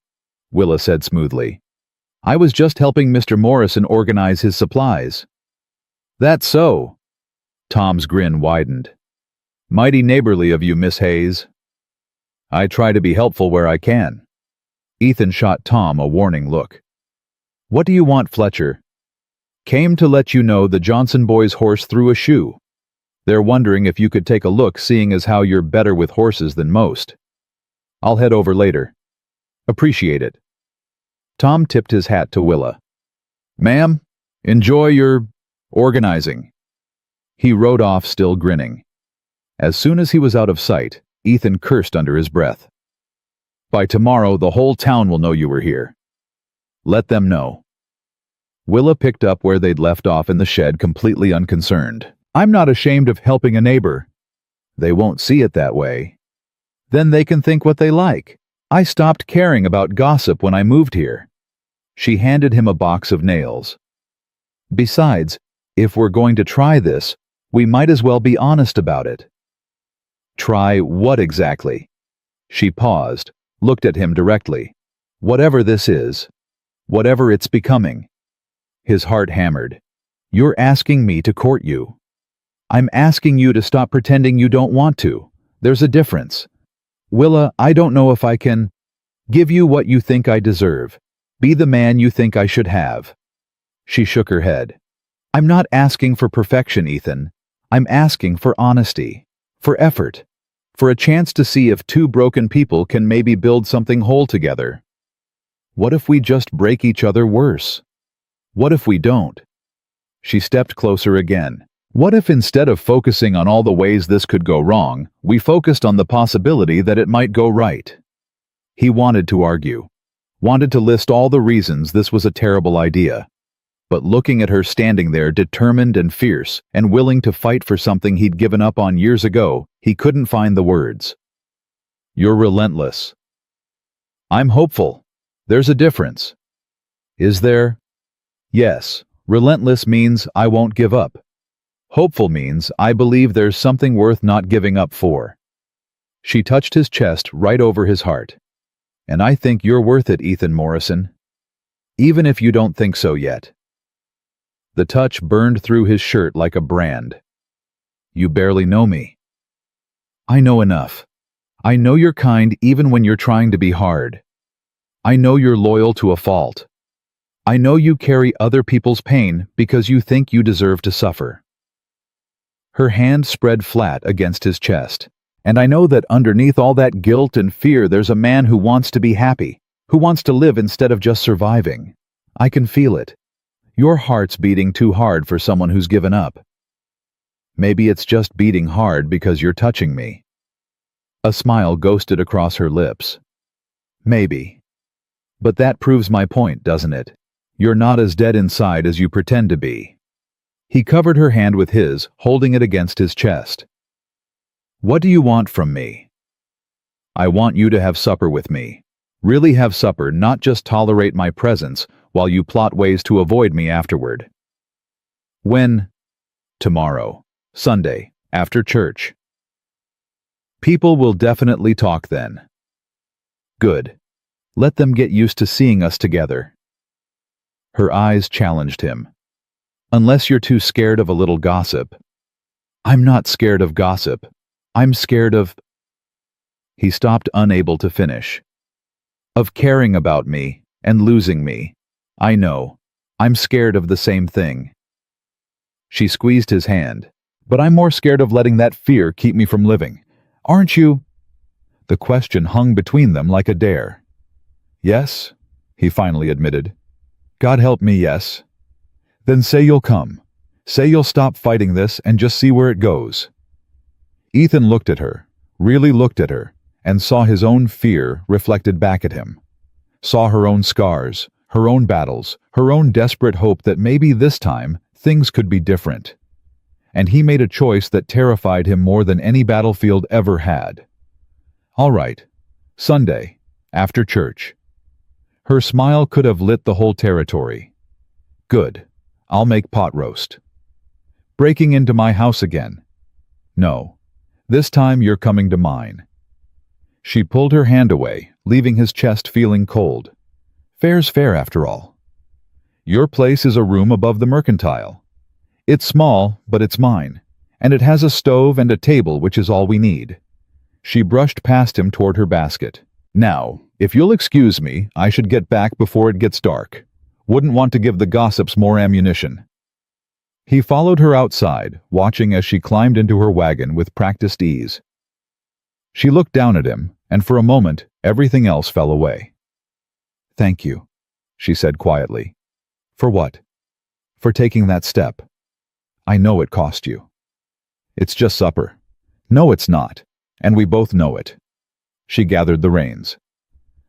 Willa said smoothly. "I was just helping Mr. Morrison organize his supplies." "That's so." Tom's grin widened. "Mighty neighborly of you, Miss Hayes." "I try to be helpful where I can." Ethan shot Tom a warning look. "What do you want, Fletcher?" "Came to let you know the Johnson boys' horse threw a shoe. They're wondering if you could take a look, seeing as how you're better with horses than most." "I'll head over later." "Appreciate it." Tom tipped his hat to Willa. "Ma'am, enjoy your organizing." He rode off, still grinning. As soon as he was out of sight, Ethan cursed under his breath. "By tomorrow, the whole town will know you were here." "Let them know." Willa picked up where they'd left off in the shed, completely unconcerned. "I'm not ashamed of helping a neighbor." "They won't see it that way." "Then they can think what they like. I stopped caring about gossip when I moved here." She handed him a box of nails. "Besides, if we're going to try this, we might as well be honest about it." "Try what exactly?" She paused, looked at him directly. "Whatever this is. Whatever it's becoming." His heart hammered. "You're asking me to court you. I'm asking you to stop pretending you don't want to. There's a difference. Willa, I don't know if I can give you what you think I deserve. Be the man you think I should have." She shook her head. "I'm not asking for perfection, Ethan. I'm asking for honesty, for effort, for a chance to see if two broken people can maybe build something whole together. What if we just break each other worse? What if we don't?" She stepped closer again. "What if instead of focusing on all the ways this could go wrong, we focused on the possibility that it might go right?" He wanted to argue, wanted to list all the reasons this was a terrible idea. But looking at her standing there, determined and fierce, and willing to fight for something he'd given up on years ago, he couldn't find the words. "You're relentless." "I'm hopeful. There's a difference." "Is there?" "Yes, relentless means I won't give up. Hopeful means I believe there's something worth not giving up for." She touched his chest right over his heart. "And I think you're worth it, Ethan Morrison. Even if you don't think so yet." The touch burned through his shirt like a brand. "You barely know me." "I know enough. I know you're kind even when you're trying to be hard. I know you're loyal to a fault. I know you carry other people's pain because you think you deserve to suffer." Her hand spread flat against his chest. "And I know that underneath all that guilt and fear there's a man who wants to be happy, who wants to live instead of just surviving. I can feel it. Your heart's beating too hard for someone who's given up. Maybe it's just beating hard because you're touching me." A smile ghosted across her lips. "Maybe. But that proves my point, doesn't it? You're not as dead inside as you pretend to be." He covered her hand with his, holding it against his chest. "What do you want from me?" "I want you to have supper with me. Really have supper, not just tolerate my presence while you plot ways to avoid me afterward." "When?" "Tomorrow. Sunday, after church." "People will definitely talk then." "Good. Let them get used to seeing us together." Her eyes challenged him. "Unless you're too scared of a little gossip." "I'm not scared of gossip. I'm scared of—" He stopped, unable to finish. "Of caring about me and losing me. I know. I'm scared of the same thing." She squeezed his hand. "But I'm more scared of letting that fear keep me from living. Aren't you?" The question hung between them like a dare. "Yes," he finally admitted. "God help me, yes." "Then say you'll come. Say you'll stop fighting this and just see where it goes." Ethan looked at her, really looked at her, and saw his own fear reflected back at him. Saw her own scars, her own battles, her own desperate hope that maybe this time things could be different. And he made a choice that terrified him more than any battlefield ever had. All right, Sunday, after church. Her smile could have lit the whole territory. Good, I'll make pot roast. Breaking into my house again. No, this time you're coming to mine. She pulled her hand away, leaving his chest feeling cold. Fair's fair after all. Your place is a room above the mercantile. It's small, but it's mine, and it has a stove and a table, which is all we need. She brushed past him toward her basket. Now, if you'll excuse me, I should get back before it gets dark. Wouldn't want to give the gossips more ammunition. He followed her outside, watching as she climbed into her wagon with practiced ease. She looked down at him, and for a moment, everything else fell away. Thank you, she said quietly. For what? For taking that step. I know it cost you. It's just supper. No, it's not, and we both know it. She gathered the reins.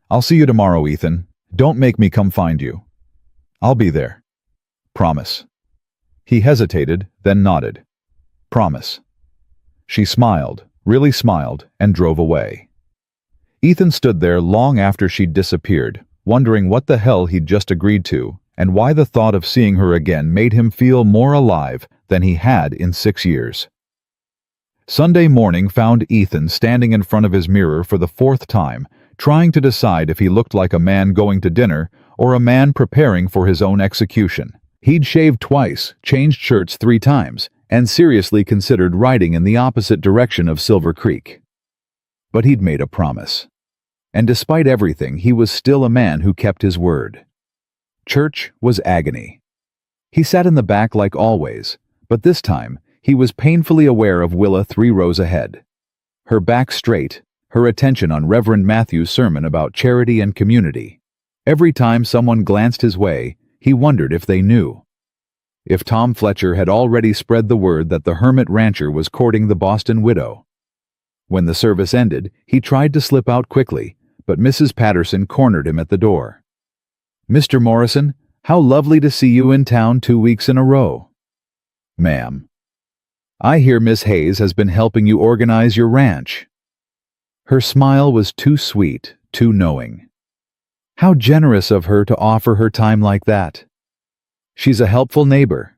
I'll see you tomorrow, Ethan. Don't make me come find you. I'll be there. Promise. He hesitated, then nodded. Promise. She smiled, really smiled, and drove away. Ethan stood there long after she'd disappeared, wondering what the hell he'd just agreed to, and why the thought of seeing her again made him feel more alive than he had in 6 years. Sunday morning found Ethan standing in front of his mirror for the 4th time, trying to decide if he looked like a man going to dinner or a man preparing for his own execution. He'd shaved twice, changed shirts 3 times, and seriously considered riding in the opposite direction of Silver Creek. But he'd made a promise. And despite everything, he was still a man who kept his word. Church was agony. He sat in the back like always, but this time he was painfully aware of Willa 3 rows ahead. Her back straight, her attention on Reverend Matthew's sermon about charity and community. Every time someone glanced his way, he wondered if they knew. If Tom Fletcher had already spread the word that the hermit rancher was courting the Boston widow. When the service ended, he tried to slip out quickly, but Mrs. Patterson cornered him at the door. Mr. Morrison, how lovely to see you in town 2 weeks in a row. Ma'am. I hear Miss Hayes has been helping you organize your ranch. Her smile was too sweet, too knowing. How generous of her to offer her time like that. She's a helpful neighbor.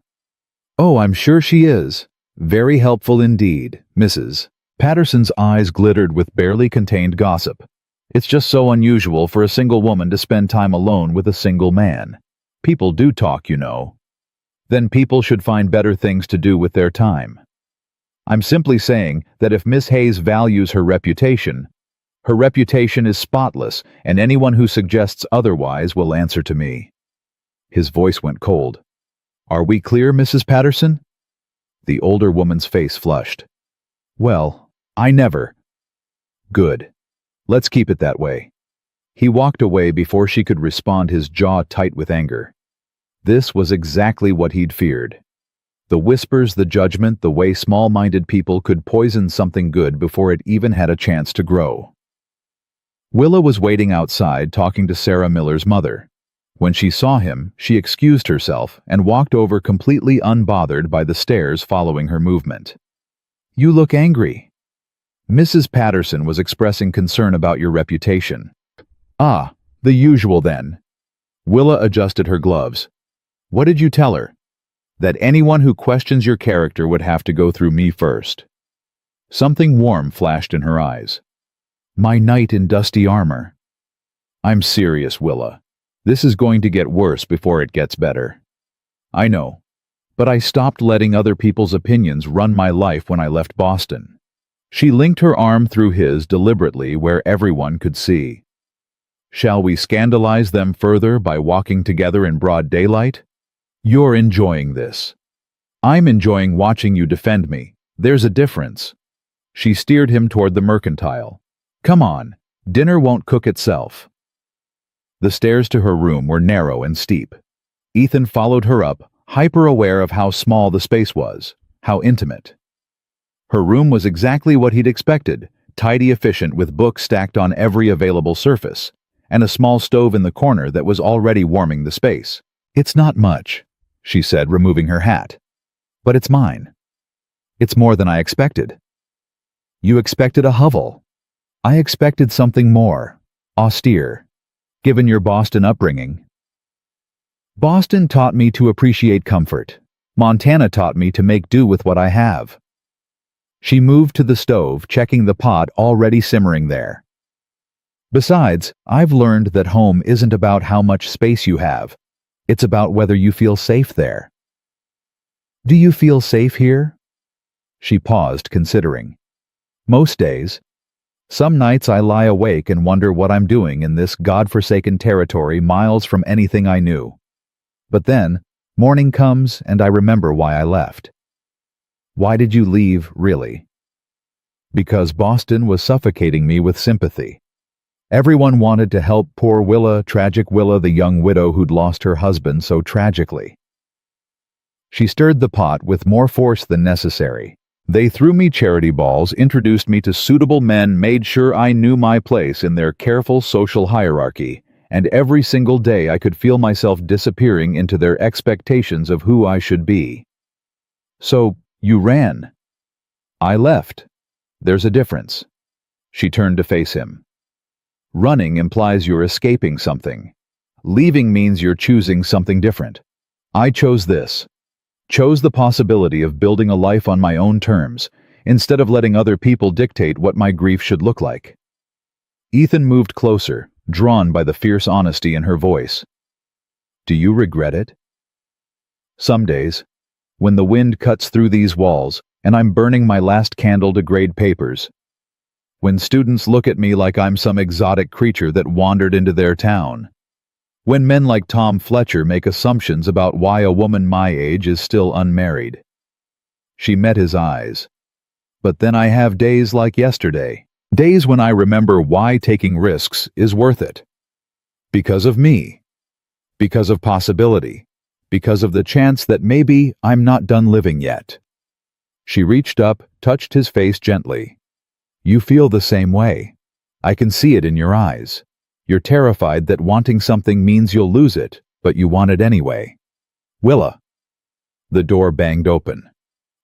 Oh, I'm sure she is. Very helpful indeed, Mrs. Patterson's eyes glittered with barely contained gossip. It's just so unusual for a single woman to spend time alone with a single man. People do talk, you know. Then people should find better things to do with their time. I'm simply saying that if Miss Hayes values her reputation is spotless, and anyone who suggests otherwise will answer to me. His voice went cold. Are we clear, Mrs. Patterson? The older woman's face flushed. Well, I never. Good. Let's keep it that way. He walked away before she could respond, his jaw tight with anger. This was exactly what he'd feared. The whispers, the judgment, the way small-minded people could poison something good before it even had a chance to grow. Willa was waiting outside talking to Sarah Miller's mother. When she saw him, she excused herself and walked over completely unbothered by the stares following her movement. You look angry. Mrs. Patterson was expressing concern about your reputation. Ah, the usual then. Willa adjusted her gloves. What did you tell her? That anyone who questions your character would have to go through me first. Something warm flashed in her eyes. My knight in dusty armor. I'm serious, Willa. This is going to get worse before it gets better. I know, but I stopped letting other people's opinions run my life when I left Boston. She linked her arm through his deliberately where everyone could see. Shall we scandalize them further by walking together in broad daylight? You're enjoying this. I'm enjoying watching you defend me. There's a difference. She steered him toward the mercantile. Come on, dinner won't cook itself. The stairs to her room were narrow and steep. Ethan followed her up, hyper-aware of how small the space was, how intimate. Her room was exactly what he'd expected, tidy, efficient, with books stacked on every available surface, and a small stove in the corner that was already warming the space. "It's not much," she said, removing her hat. "But it's mine. It's more than I expected." "You expected a hovel. I expected something more austere, given your Boston upbringing." "Boston taught me to appreciate comfort. Montana taught me to make do with what I have." She moved to the stove, checking the pot already simmering there. "Besides, I've learned that home isn't about how much space you have. It's about whether you feel safe there." "Do you feel safe here?" She paused, considering. "Most days. Some nights I lie awake and wonder what I'm doing in this God-forsaken territory miles from anything I knew. But then, morning comes and I remember why I left." "Why did you leave, really?" "Because Boston was suffocating me with sympathy. Everyone wanted to help poor Willa, tragic Willa, the young widow who'd lost her husband so tragically." She stirred the pot with more force than necessary. "They threw me charity balls, introduced me to suitable men, made sure I knew my place in their careful social hierarchy, and every single day I could feel myself disappearing into their expectations of who I should be." "So, you ran." "I left. There's a difference." She turned to face him. "Running implies you're escaping something. Leaving means you're choosing something different. I chose this. Chose the possibility of building a life on my own terms, instead of letting other people dictate what my grief should look like." Ethan moved closer, drawn by the fierce honesty in her voice. "Do you regret it?" "Some days, when the wind cuts through these walls, and I'm burning my last candle to grade papers. When students look at me like I'm some exotic creature that wandered into their town. When men like Tom Fletcher make assumptions about why a woman my age is still unmarried." She met his eyes. "But then I have days like yesterday. Days when I remember why taking risks is worth it. Because of me. Because of possibility. Because of the chance that maybe I'm not done living yet." She reached up, touched his face gently. "You feel the same way. I can see it in your eyes. You're terrified that wanting something means you'll lose it, but you want it anyway." "Willa." The door banged open.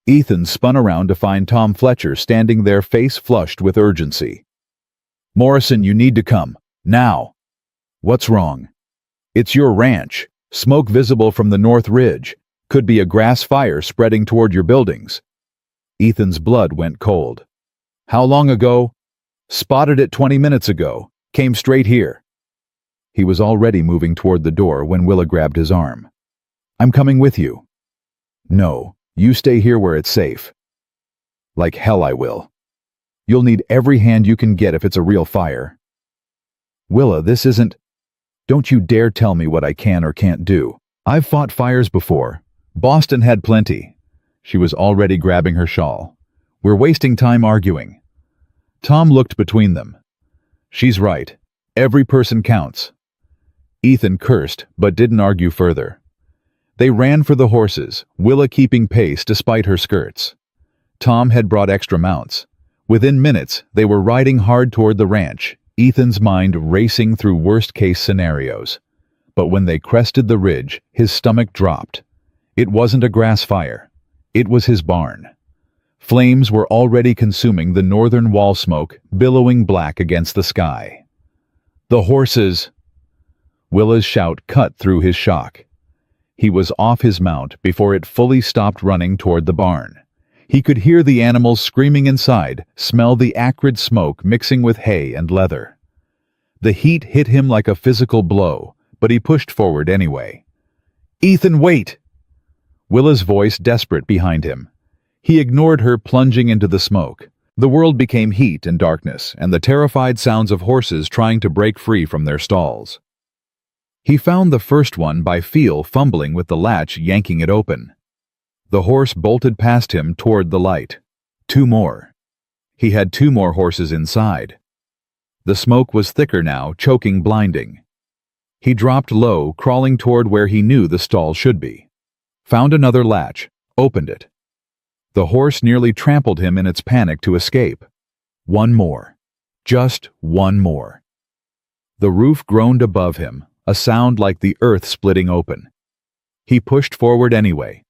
Ethan spun around to find Tom Fletcher standing there, face flushed with urgency. "Morrison, you need to come. Now." "What's wrong?" "It's your ranch. Smoke visible from the North Ridge. Could be a grass fire spreading toward your buildings." Ethan's blood went cold. "How long ago?" "Spotted it 20 minutes ago. Came straight here." He was already moving toward the door when Willa grabbed his arm. "I'm coming with you." "No, you stay here where it's safe." "Like hell I will. You'll need every hand you can get if it's a real fire." "Willa, this isn't—" "Don't you dare tell me what I can or can't do. I've fought fires before. Boston had plenty." She was already grabbing her shawl. "We're wasting time arguing." Tom looked between them. "She's right. Every person counts." Ethan cursed, but didn't argue further. They ran for the horses, Willa keeping pace despite her skirts. Tom had brought extra mounts. Within minutes, they were riding hard toward the ranch, Ethan's mind racing through worst-case scenarios. But when they crested the ridge, his stomach dropped. It wasn't a grass fire. It was his barn. Flames were already consuming the northern wall smoke, billowing black against the sky. "The horses!" Willa's shout cut through his shock. He was off his mount before it fully stopped running toward the barn. He could hear the animals screaming inside, smell the acrid smoke mixing with hay and leather. The heat hit him like a physical blow, but he pushed forward anyway. "Ethan, wait!" Willa's voice desperate behind him. He ignored her, plunging into the smoke. The world became heat and darkness, and the terrified sounds of horses trying to break free from their stalls. He found the first one by feel, fumbling with the latch, yanking it open. The horse bolted past him toward the light. 2 more. He had 2 more horses inside. The smoke was thicker now, choking, blinding. He dropped low, crawling toward where he knew the stall should be. Found another latch, opened it. The horse nearly trampled him in its panic to escape. 1 more. Just 1 more. The roof groaned above him, a sound like the earth splitting open. He pushed forward anyway,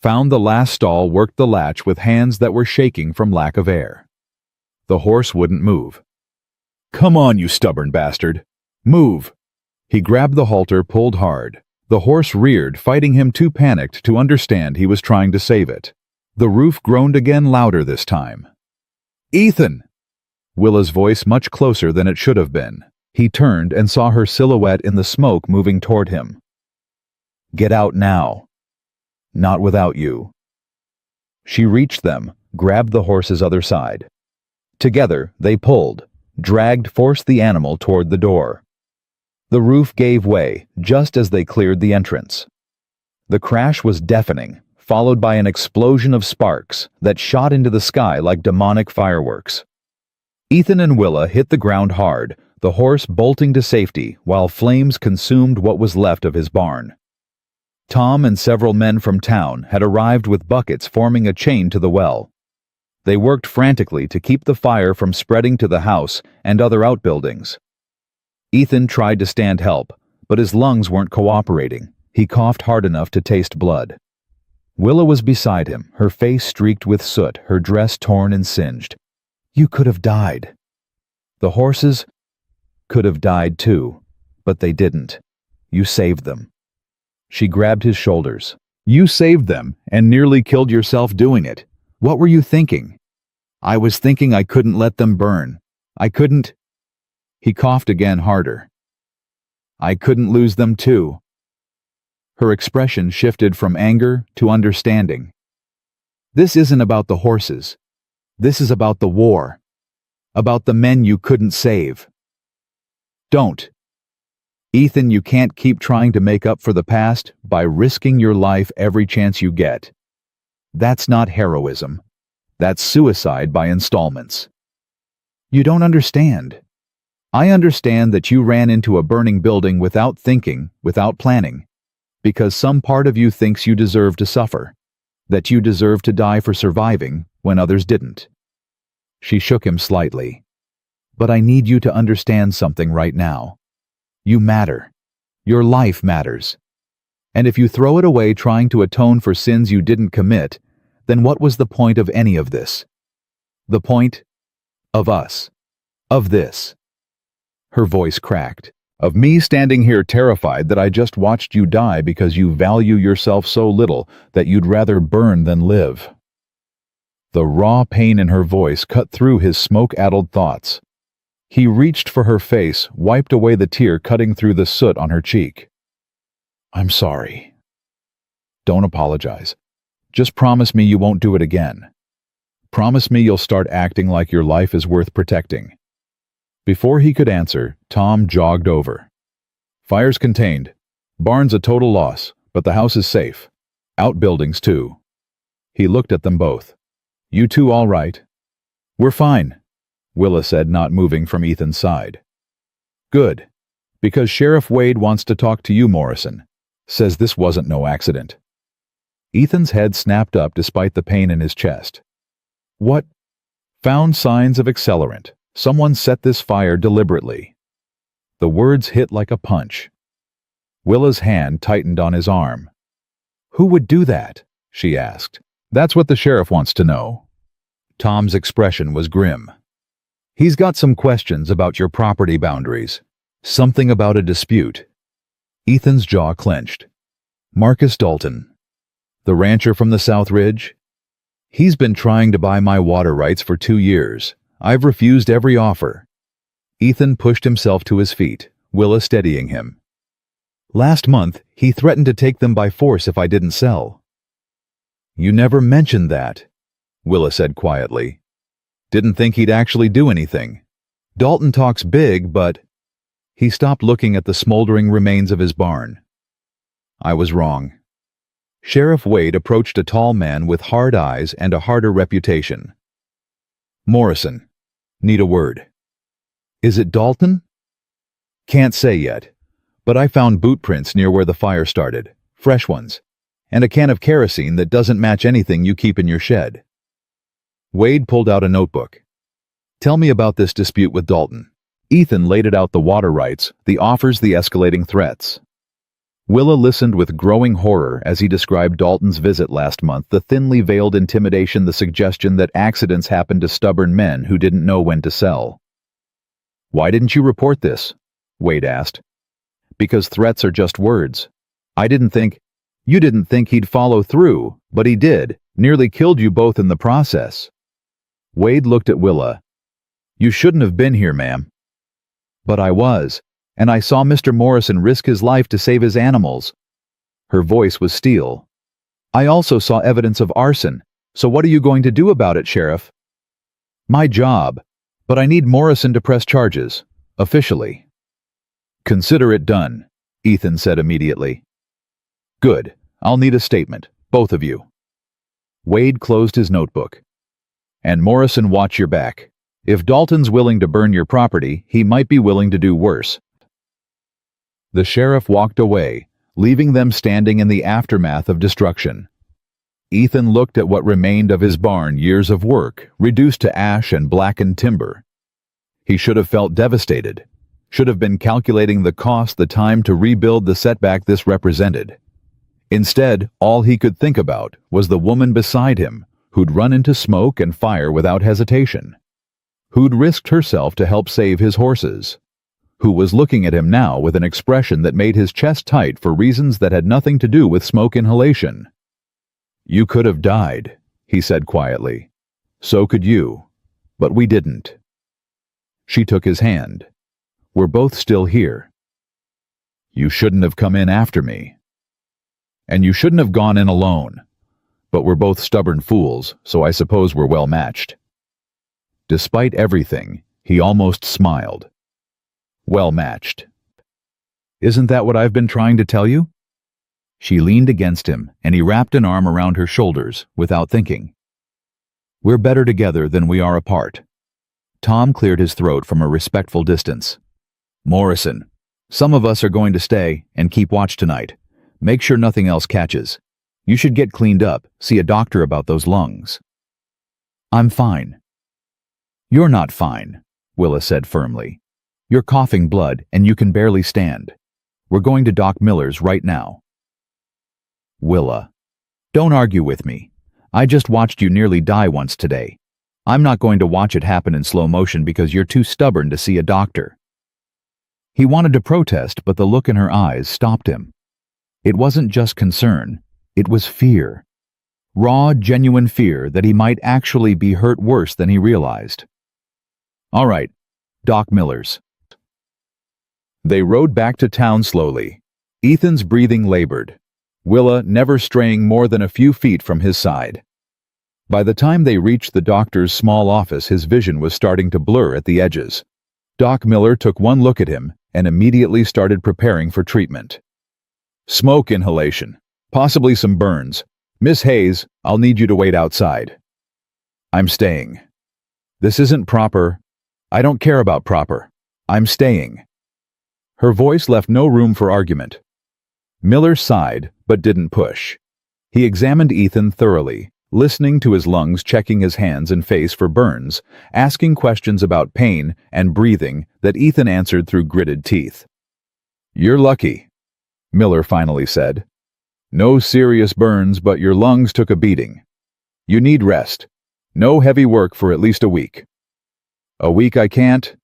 found the last stall, worked the latch with hands that were shaking from lack of air. The horse wouldn't move. "Come on, you stubborn bastard. Move!" He grabbed the halter, pulled hard. The horse reared, fighting him, too panicked to understand he was trying to save it. The roof groaned again, louder this time. "Ethan!" Willa's voice much closer than it should have been. He turned and saw her silhouette in the smoke moving toward him. "Get out now. Not without you." She reached them, grabbed the horse's other side. Together, they pulled, dragged, forced the animal toward the door. The roof gave way just as they cleared the entrance. The crash was deafening, followed by an explosion of sparks that shot into the sky like demonic fireworks. Ethan and Willa hit the ground hard, the horse bolting to safety while flames consumed what was left of his barn. Tom and several men from town had arrived with buckets, forming a chain to the well. They worked frantically to keep the fire from spreading to the house and other outbuildings. Ethan tried to stand help, but his lungs weren't cooperating. He coughed hard enough to taste blood. Willa was beside him, her face streaked with soot, her dress torn and singed. "You could have died." The horses could have died too, but they didn't. You saved them. She grabbed his shoulders. "You saved them and nearly killed yourself doing it. What were you thinking?" "I was thinking I couldn't let them burn. I couldn't..." He coughed again, harder. "I couldn't lose them too." Her expression shifted from anger to understanding. "This isn't about the horses. This is about the war. About the men you couldn't save. Don't. Ethan, you can't keep trying to make up for the past by risking your life every chance you get. That's not heroism. That's suicide by installments. You don't understand. I understand that you ran into a burning building without thinking, without planning, because some part of you thinks you deserve to suffer, that you deserve to die for surviving when others didn't." She shook him slightly. "But I need you to understand something right now. You matter. Your life matters. And if you throw it away trying to atone for sins you didn't commit, then what was the point of any of this? The point of us. Of this." Her voice cracked. "Of me standing here terrified that I just watched you die because you value yourself so little that you'd rather burn than live." The raw pain in her voice cut through his smoke-addled thoughts. He reached for her face, wiped away the tear cutting through the soot on her cheek. "I'm sorry." "Don't apologize. Just promise me you won't do it again. Promise me you'll start acting like your life is worth protecting." Before he could answer, Tom jogged over. "Fire's contained. Barn's a total loss, but the house is safe. Outbuildings too." He looked at them both. "You two all right?" "We're fine," Willa said, not moving from Ethan's side. "Good. Because Sheriff Wade wants to talk to you, Morrison. Says this wasn't no accident." Ethan's head snapped up despite the pain in his chest. "What?" "Found signs of accelerant. Someone set this fire deliberately." The words hit like a punch. Willa's hand tightened on his arm. "Who would do that?" she asked. "That's what the sheriff wants to know." Tom's expression was grim. "He's got some questions about your property boundaries. Something about a dispute." Ethan's jaw clenched. "Marcus Dalton. The rancher from the South Ridge? He's been trying to buy my water rights for 2 years. I've refused every offer." Ethan pushed himself to his feet, Willa steadying him. "Last month, he threatened to take them by force if I didn't sell." "You never mentioned that," Willa said quietly. "Didn't think he'd actually do anything. Dalton talks big, but..." He stopped, looking at the smoldering remains of his barn. "I was wrong." Sheriff Wade approached a tall man with hard eyes and a harder reputation. "Morrison, need a word." "Is it Dalton?" "Can't say yet, but I found boot prints near where the fire started, fresh ones, and a can of kerosene that doesn't match anything you keep in your shed." Wade pulled out a notebook. "Tell me about this dispute with Dalton." Ethan laid it out: the water rights, the offers, the escalating threats. Willa listened with growing horror as he described Dalton's visit last month, the thinly veiled intimidation, the suggestion that accidents happened to stubborn men who didn't know when to sell. "Why didn't you report this?" Wade asked. "Because threats are just words. You didn't think he'd follow through, but he did. Nearly killed you both in the process." Wade looked at Willa. "You shouldn't have been here, ma'am." "But I was. And I saw Mr. Morrison risk his life to save his animals." Her voice was steel. "I also saw evidence of arson. So what are you going to do about it, Sheriff?" "My job. But I need Morrison to press charges. Officially." "Consider it done," Ethan said immediately. "Good. I'll need a statement, both of you." Wade closed his notebook. "And Morrison, watch your back. If Dalton's willing to burn your property, he might be willing to do worse." The sheriff walked away, leaving them standing in the aftermath of destruction. Ethan looked at what remained of his barn, years of work, reduced to ash and blackened timber. He should have felt devastated, should have been calculating the cost, the time to rebuild, the setback this represented. Instead, all he could think about was the woman beside him, who'd run into smoke and fire without hesitation, who'd risked herself to help save his horses, who was looking at him now with an expression that made his chest tight for reasons that had nothing to do with smoke inhalation. "You could have died," he said quietly. "So could you. But we didn't." She took his hand. "We're both still here. You shouldn't have come in after me. And you shouldn't have gone in alone. But we're both stubborn fools, so I suppose we're well matched." Despite everything, he almost smiled. "Well matched. Isn't that what I've been trying to tell you?" She leaned against him, and he wrapped an arm around her shoulders, without thinking. "We're better together than we are apart." Tom cleared his throat from a respectful distance. "Morrison, some of us are going to stay and keep watch tonight. Make sure nothing else catches. You should get cleaned up, see a doctor about those lungs." "I'm fine." "You're not fine," Willa said firmly. "You're coughing blood and you can barely stand. We're going to Doc Miller's right now." "Willa, don't argue with me. I just watched you nearly die once today. I'm not going to watch it happen in slow motion because you're too stubborn to see a doctor." He wanted to protest, but the look in her eyes stopped him. It wasn't just concern, it was fear. Raw, genuine fear that he might actually be hurt worse than he realized. "All right, Doc Miller's." They rode back to town slowly. Ethan's breathing labored, Willa never straying more than a few feet from his side. By the time they reached the doctor's small office, his vision was starting to blur at the edges. Doc Miller took one look at him and immediately started preparing for treatment. "Smoke inhalation, possibly some burns. Miss Hayes, I'll need you to wait outside." "I'm staying." "This isn't proper." "I don't care about proper. I'm staying." Her voice left no room for argument. Miller sighed, but didn't push. He examined Ethan thoroughly, listening to his lungs, checking his hands and face for burns, asking questions about pain and breathing that Ethan answered through gritted teeth. "You're lucky," Miller finally said. "No serious burns, but your lungs took a beating. You need rest. No heavy work for at least a week." "A week I can't."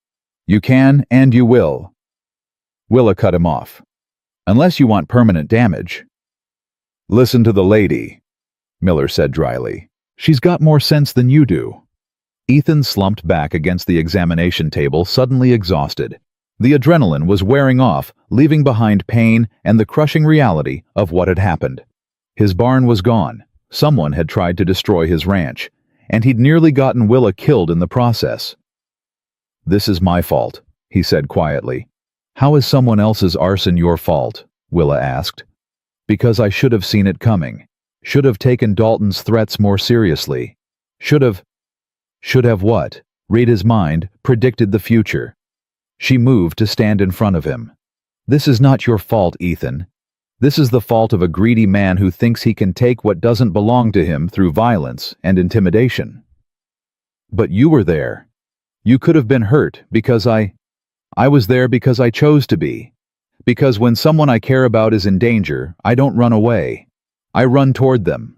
"You can, and you will." Willa cut him off. "Unless you want permanent damage." "Listen to the lady," Miller said dryly. "She's got more sense than you do." Ethan slumped back against the examination table, suddenly exhausted. The adrenaline was wearing off, leaving behind pain and the crushing reality of what had happened. His barn was gone. Someone had tried to destroy his ranch, and he'd nearly gotten Willa killed in the process. "This is my fault," he said quietly. "How is someone else's arson your fault?" Willa asked. "Because I should have seen it coming. Should have taken Dalton's threats more seriously. Should have what? Read his mind, predicted the future." She moved to stand in front of him. "This is not your fault, Ethan. This is the fault of a greedy man who thinks he can take what doesn't belong to him through violence and intimidation." "But you were there. You could have been hurt because I..." I was there because I chose to be. Because when someone I care about is in danger, I don't run away. I run toward them."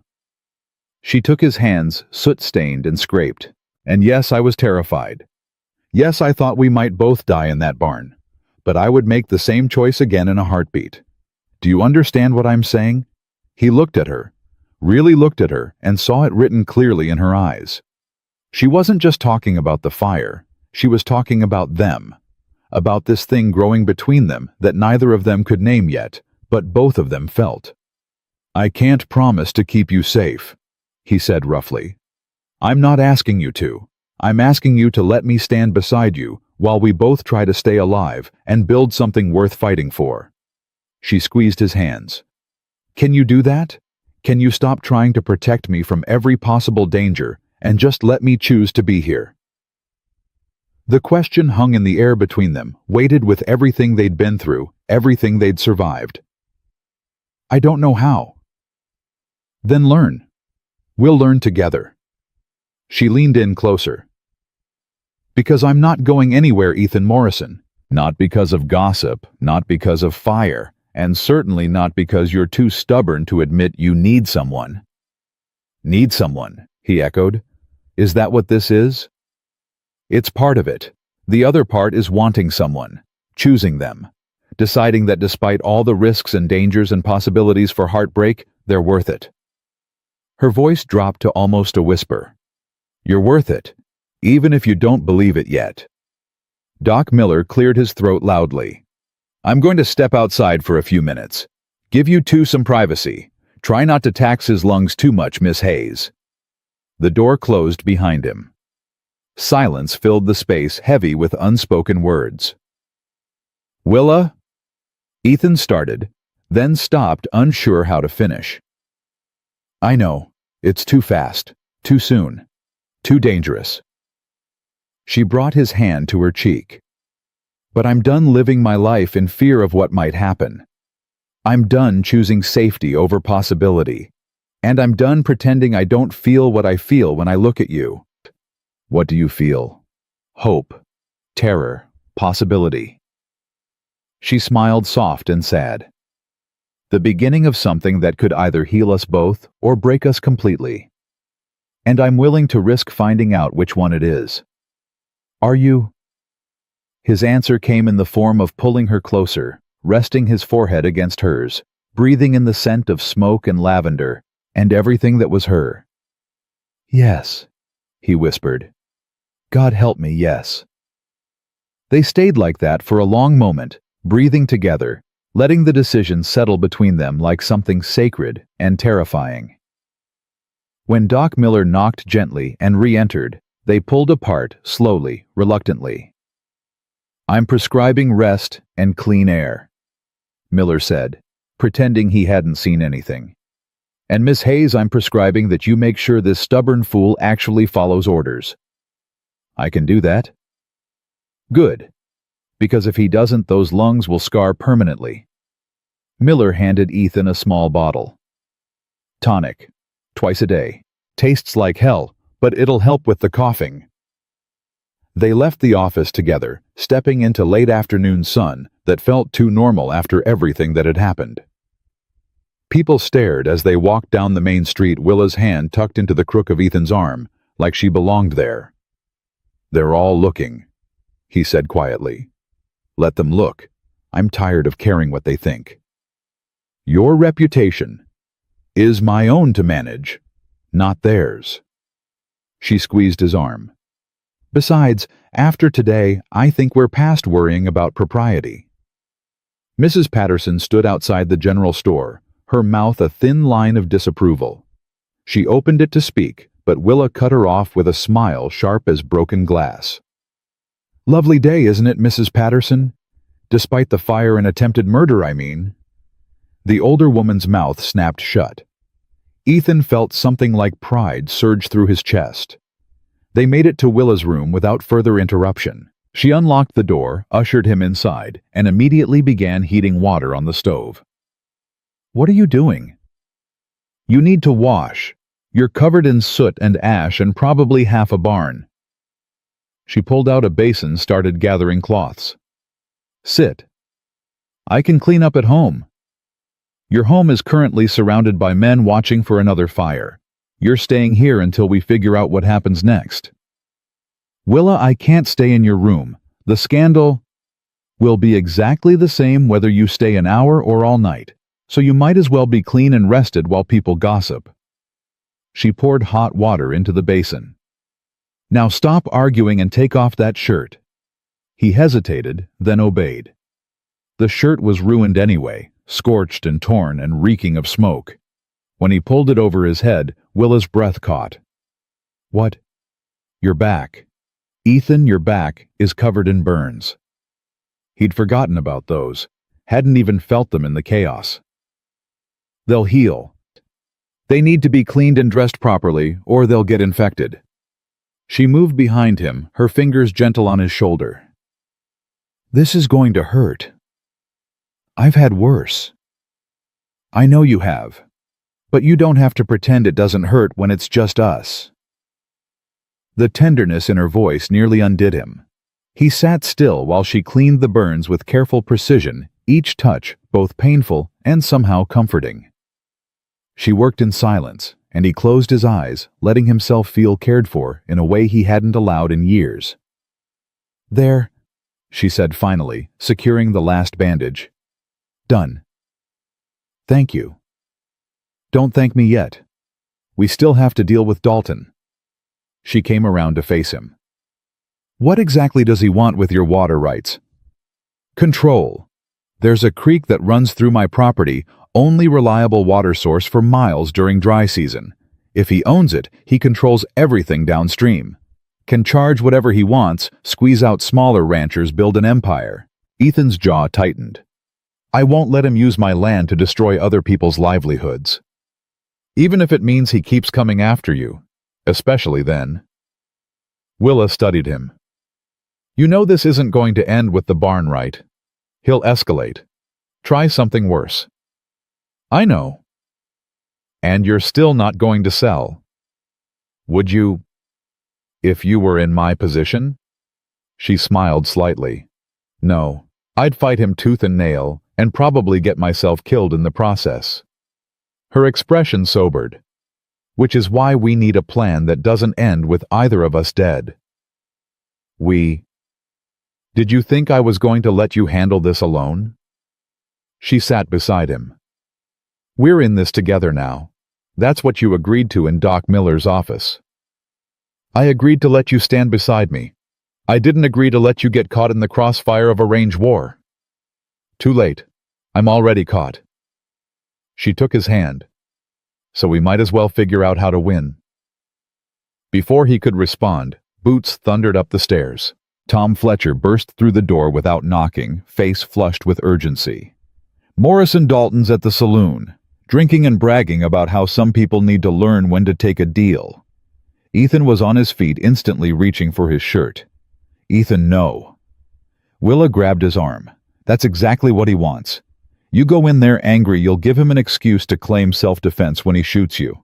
She took his hands, soot-stained and scraped. "And yes, I was terrified. Yes, I thought we might both die in that barn. But I would make the same choice again in a heartbeat. Do you understand what I'm saying?" He looked at her, really looked at her, and saw it written clearly in her eyes. She wasn't just talking about the fire. She was talking about them. About this thing growing between them that neither of them could name yet, but both of them felt. "I can't promise to keep you safe," he said roughly. "I'm not asking you to. I'm asking you to let me stand beside you while we both try to stay alive and build something worth fighting for." She squeezed his hands. "Can you do that? Can you stop trying to protect me from every possible danger and just let me choose to be here?" The question hung in the air between them, weighted with everything they'd been through, everything they'd survived. "I don't know how." "Then learn. We'll learn together." She leaned in closer. "Because I'm not going anywhere, Ethan Morrison. Not because of gossip, not because of fire, and certainly not because you're too stubborn to admit you need someone." "Need someone," he echoed. "Is that what this is?" "It's part of it. The other part is wanting someone, choosing them, deciding that despite all the risks and dangers and possibilities for heartbreak, they're worth it." Her voice dropped to almost a whisper. "You're worth it, even if you don't believe it yet." Doc Miller cleared his throat loudly. "I'm going to step outside for a few minutes. Give you two some privacy. Try not to tax his lungs too much, Miss Hayes." The door closed behind him. Silence filled the space, heavy with unspoken words. "Willa?" Ethan started, then stopped, unsure how to finish. "I know. It's too fast. Too soon. Too dangerous." She brought his hand to her cheek. "But I'm done living my life in fear of what might happen. I'm done choosing safety over possibility. And I'm done pretending I don't feel what I feel when I look at you." "What do you feel?" "Hope, terror, possibility." She smiled, soft and sad. "The beginning of something that could either heal us both or break us completely. And I'm willing to risk finding out which one it is." "Are you?" His answer came in the form of pulling her closer, resting his forehead against hers, breathing in the scent of smoke and lavender, and everything that was her. "Yes," he whispered. "God help me, yes." They stayed like that for a long moment, breathing together, letting the decision settle between them like something sacred and terrifying. When Doc Miller knocked gently and re-entered, they pulled apart, slowly, reluctantly. "I'm prescribing rest and clean air," Miller said, pretending he hadn't seen anything. "And Miss Hayes, I'm prescribing that you make sure this stubborn fool actually follows orders." "I can do that." "Good. Because if he doesn't, those lungs will scar permanently." Miller handed Ethan a small bottle. "Tonic. Twice a day. Tastes like hell, but it'll help with the coughing." They left the office together, stepping into late afternoon sun that felt too normal after everything that had happened. People stared as they walked down the main street, Willa's hand tucked into the crook of Ethan's arm, like she belonged there. "They're all looking," he said quietly. "Let them look. I'm tired of caring what they think. Your reputation is my own to manage, not theirs." She squeezed his arm. "Besides, after today, I think we're past worrying about propriety." Mrs. Patterson stood outside the general store, her mouth a thin line of disapproval. She opened it to speak, but Willa cut her off with a smile sharp as broken glass. "Lovely day, isn't it, Mrs. Patterson? Despite the fire and attempted murder, I mean." The older woman's mouth snapped shut. Ethan felt something like pride surge through his chest. They made it to Willa's room without further interruption. She unlocked the door, ushered him inside, and immediately began heating water on the stove. "What are you doing?" "You need to wash. You're covered in soot and ash and probably half a barn." She pulled out a basin, started gathering cloths. Sit. I can clean up at home. Your home is currently surrounded by men watching for another fire. You're staying here until we figure out what happens next. Willa, I can't stay in your room. The scandal will be exactly the same whether you stay an hour or all night, so you might as well be clean and rested while people gossip. She poured hot water into the basin. Now stop arguing and take off that shirt. He hesitated, then obeyed. The shirt was ruined anyway, scorched and torn and reeking of smoke. When he pulled it over his head, Willa's breath caught. What? Your back. Ethan, your back is covered in burns. He'd forgotten about those, hadn't even felt them in the chaos. They'll heal. They need to be cleaned and dressed properly, or they'll get infected. She moved behind him, her fingers gentle on his shoulder. This is going to hurt. I've had worse. I know you have. But you don't have to pretend it doesn't hurt when it's just us. The tenderness in her voice nearly undid him. He sat still while she cleaned the burns with careful precision, each touch both painful and somehow comforting. She worked in silence, and he closed his eyes, letting himself feel cared for in a way he hadn't allowed in years. There, she said finally, securing the last bandage. Done. Thank you. Don't thank me yet. We still have to deal with Dalton. She came around to face him. What exactly does he want with your water rights? Control. There's a creek that runs through my property, only reliable water source for miles during dry season. If he owns it, he controls everything downstream. Can charge whatever he wants, squeeze out smaller ranchers, build an empire. Ethan's jaw tightened. I won't let him use my land to destroy other people's livelihoods. Even if it means he keeps coming after you. Especially then. Willa studied him. You know this isn't going to end with the barn, right? He'll escalate. Try something worse. I know. And you're still not going to sell. Would you, if you were in my position? She smiled slightly. No, I'd fight him tooth and nail, and probably get myself killed in the process. Her expression sobered. Which is why we need a plan that doesn't end with either of us dead. Did you think I was going to let you handle this alone? She sat beside him. We're in this together now. That's what you agreed to in Doc Miller's office. I agreed to let you stand beside me. I didn't agree to let you get caught in the crossfire of a range war. Too late. I'm already caught. She took his hand. So we might as well figure out how to win. Before he could respond, boots thundered up the stairs. Tom Fletcher burst through the door without knocking, face flushed with urgency. Morrison Dalton's at the saloon, drinking and bragging about how some people need to learn when to take a deal. Ethan was on his feet, instantly reaching for his shirt. Ethan, no. Willa grabbed his arm. That's exactly what he wants. You go in there angry, you'll give him an excuse to claim self-defense when he shoots you.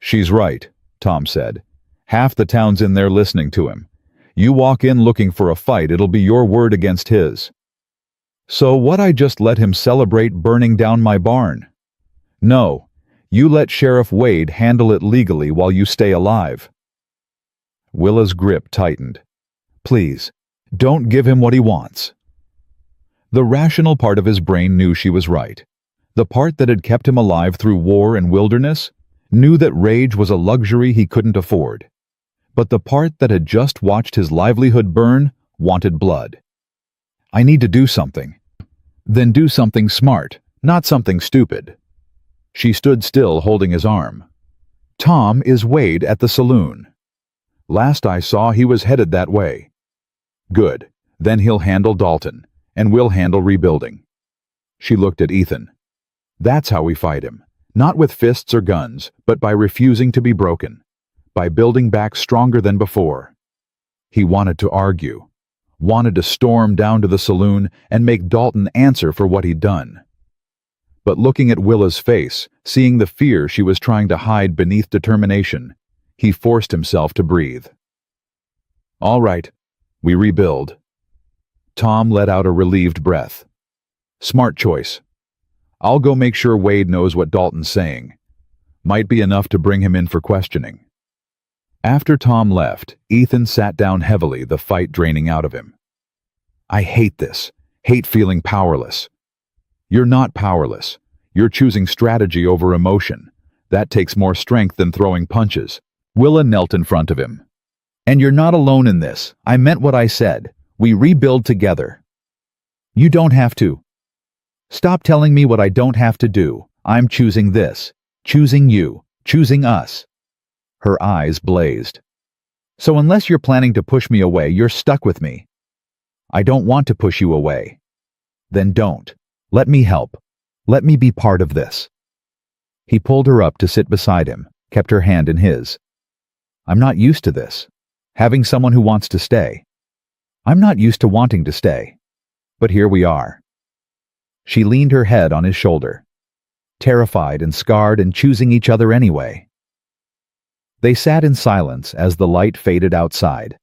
She's right, Tom said. Half the town's in there listening to him. You walk in looking for a fight, it'll be your word against his. So what, I just let him celebrate burning down my barn? No, you let Sheriff Wade handle it legally while you stay alive. Willa's grip tightened. Please, don't give him what he wants. The rational part of his brain knew she was right. The part that had kept him alive through war and wilderness knew that rage was a luxury he couldn't afford. But the part that had just watched his livelihood burn wanted blood. I need to do something. Then do something smart, not something stupid. She stood still, holding his arm. Tom is Wade at the saloon. Last I saw, he was headed that way. Good. Then he'll handle Dalton, and we'll handle rebuilding. She looked at Ethan. That's how we fight him. Not with fists or guns, but by refusing to be broken. By building back stronger than before. He wanted to argue. Wanted to storm down to the saloon and make Dalton answer for what he'd done. But looking at Willa's face, seeing the fear she was trying to hide beneath determination, he forced himself to breathe. All right, we rebuild. Tom let out a relieved breath. Smart choice. I'll go make sure Wade knows what Dalton's saying. Might be enough to bring him in for questioning. After Tom left, Ethan sat down heavily, the fight draining out of him. I hate this. Hate feeling powerless. You're not powerless. You're choosing strategy over emotion. That takes more strength than throwing punches. Willa knelt in front of him. And you're not alone in this. I meant what I said. We rebuild together. You don't have to. Stop telling me what I don't have to do. I'm choosing this. Choosing you. Choosing us. Her eyes blazed. So unless you're planning to push me away, you're stuck with me. I don't want to push you away. Then don't. Let me help. Let me be part of this. He pulled her up to sit beside him, kept her hand in his. I'm not used to this. Having someone who wants to stay. I'm not used to wanting to stay. But here we are. She leaned her head on his shoulder, terrified and scarred and choosing each other anyway. They sat in silence as the light faded outside.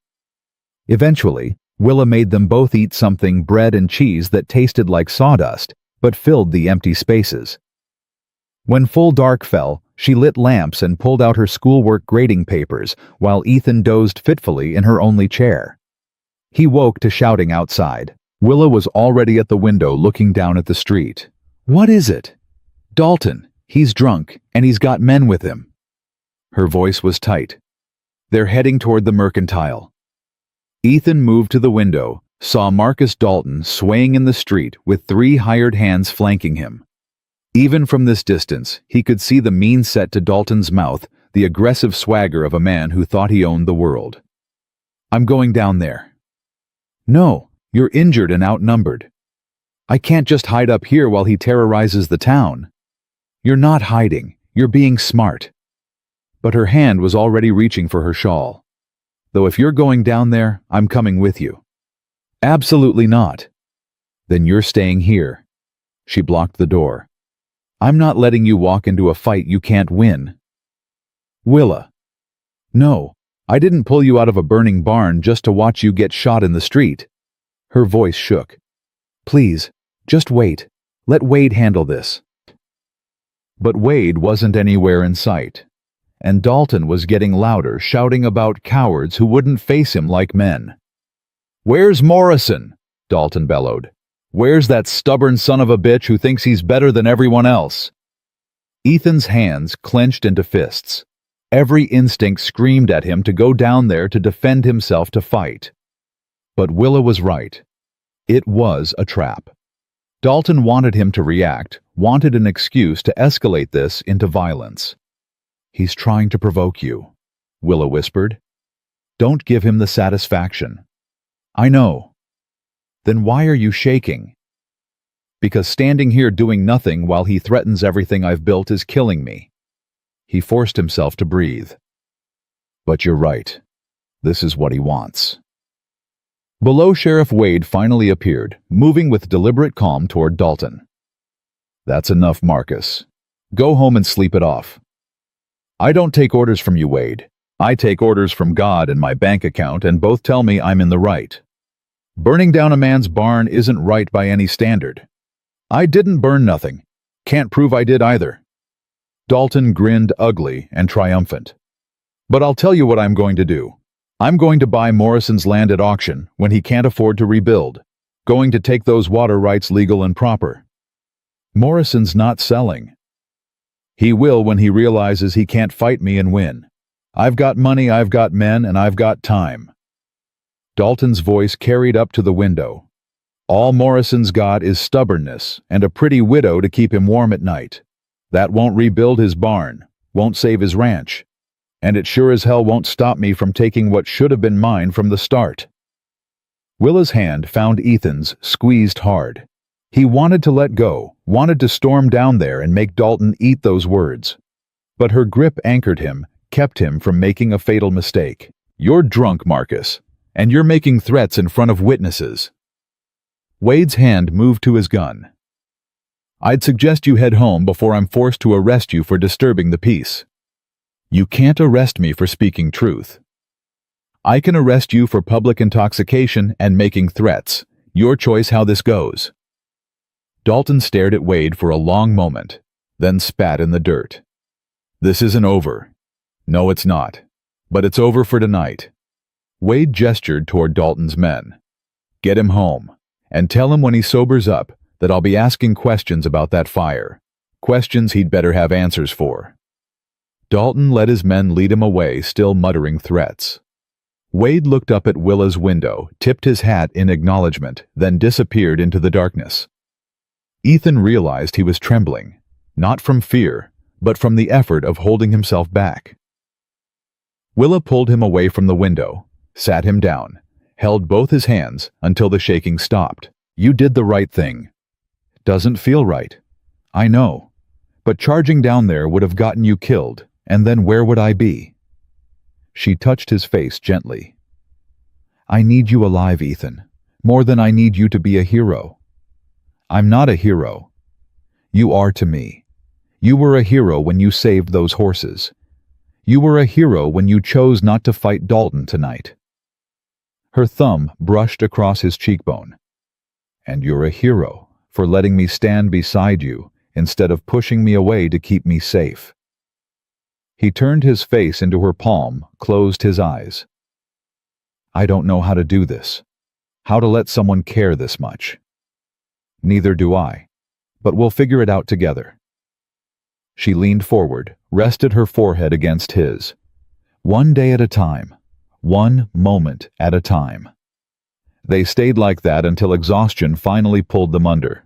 Eventually, Willa made them both eat something bread and cheese that tasted like sawdust, but filled the empty spaces. When full dark fell, she lit lamps and pulled out her schoolwork grading papers while Ethan dozed fitfully in her only chair. He woke to shouting outside. Willa was already at the window looking down at the street. What is it? Dalton. He's drunk, and he's got men with him. Her voice was tight. They're heading toward the Mercantile. Ethan moved to the window, saw Marcus Dalton swaying in the street with 3 hired hands flanking him. Even from this distance, he could see the mean set to Dalton's mouth, the aggressive swagger of a man who thought he owned the world. I'm going down there. No. You're injured and outnumbered. I can't just hide up here while he terrorizes the town. You're not hiding. You're being smart. But her hand was already reaching for her shawl. Though if you're going down there, I'm coming with you. Absolutely not. Then you're staying here. She blocked the door. I'm not letting you walk into a fight you can't win. Willa. No, I didn't pull you out of a burning barn just to watch you get shot in the street. Her voice shook. Please, just wait. Let Wade handle this. But Wade wasn't anywhere in sight, and Dalton was getting louder, shouting about cowards who wouldn't face him like men. Where's Morrison? Dalton bellowed. Where's that stubborn son of a bitch who thinks he's better than everyone else? Ethan's hands clenched into fists. Every instinct screamed at him to go down there to defend himself, to fight. But Willa was right. It was a trap. Dalton wanted him to react, wanted an excuse to escalate this into violence. He's trying to provoke you, Willa whispered. Don't give him the satisfaction. I know. Then why are you shaking? Because standing here doing nothing while he threatens everything I've built is killing me. He forced himself to breathe. But you're right. This is what he wants. Below, Sheriff Wade finally appeared, moving with deliberate calm toward Dalton. That's enough, Marcus. Go home and sleep it off. I don't take orders from you, Wade. I take orders from God and my bank account, and both tell me I'm in the right. Burning down a man's barn isn't right by any standard. I didn't burn nothing. Can't prove I did either. Dalton grinned ugly and triumphant. But I'll tell you what I'm going to do. I'm going to buy Morrison's land at auction when he can't afford to rebuild. Going to take those water rights legal and proper. Morrison's not selling. He will when he realizes he can't fight me and win. I've got money, I've got men, and I've got time. Dalton's voice carried up to the window. All Morrison's got is stubbornness and a pretty widow to keep him warm at night. That won't rebuild his barn, won't save his ranch. And it sure as hell won't stop me from taking what should have been mine from the start. Willa's hand found Ethan's, squeezed hard. He wanted to let go, wanted to storm down there and make Dalton eat those words. But her grip anchored him, kept him from making a fatal mistake. You're drunk, Marcus, and you're making threats in front of witnesses. Wade's hand moved to his gun. I'd suggest you head home before I'm forced to arrest you for disturbing the peace. You can't arrest me for speaking truth. I can arrest you for public intoxication and making threats, Your choice how this goes." Dalton stared at Wade for a long moment, then spat in the dirt. "This isn't over." "No, it's not. But it's over for tonight." Wade gestured toward Dalton's men. "Get him home, and tell him when he sobers up that I'll be asking questions about that fire. Questions he'd better have answers for." Dalton let his men lead him away, still muttering threats. Wade looked up at Willa's window, tipped his hat in acknowledgement, then disappeared into the darkness. Ethan realized he was trembling, not from fear, but from the effort of holding himself back. Willa pulled him away from the window, sat him down, held both his hands until the shaking stopped. "You did the right thing." "Doesn't feel right. I know. But charging down there would have gotten you killed, and then where would I be?" She touched his face gently. "I need you alive, Ethan, more than I need you to be a hero." "I'm not a hero." "You are to me. You were a hero when you saved those horses. You were a hero when you chose not to fight Dalton tonight." Her thumb brushed across his cheekbone. "And you're a hero for letting me stand beside you instead of pushing me away to keep me safe." He turned his face into her palm, closed his eyes. "I don't know how to do this, how to let someone care this much." "Neither do I, but we'll figure it out together." She leaned forward, rested her forehead against his. One day at a time, one moment at a time. They stayed like that until exhaustion finally pulled them under.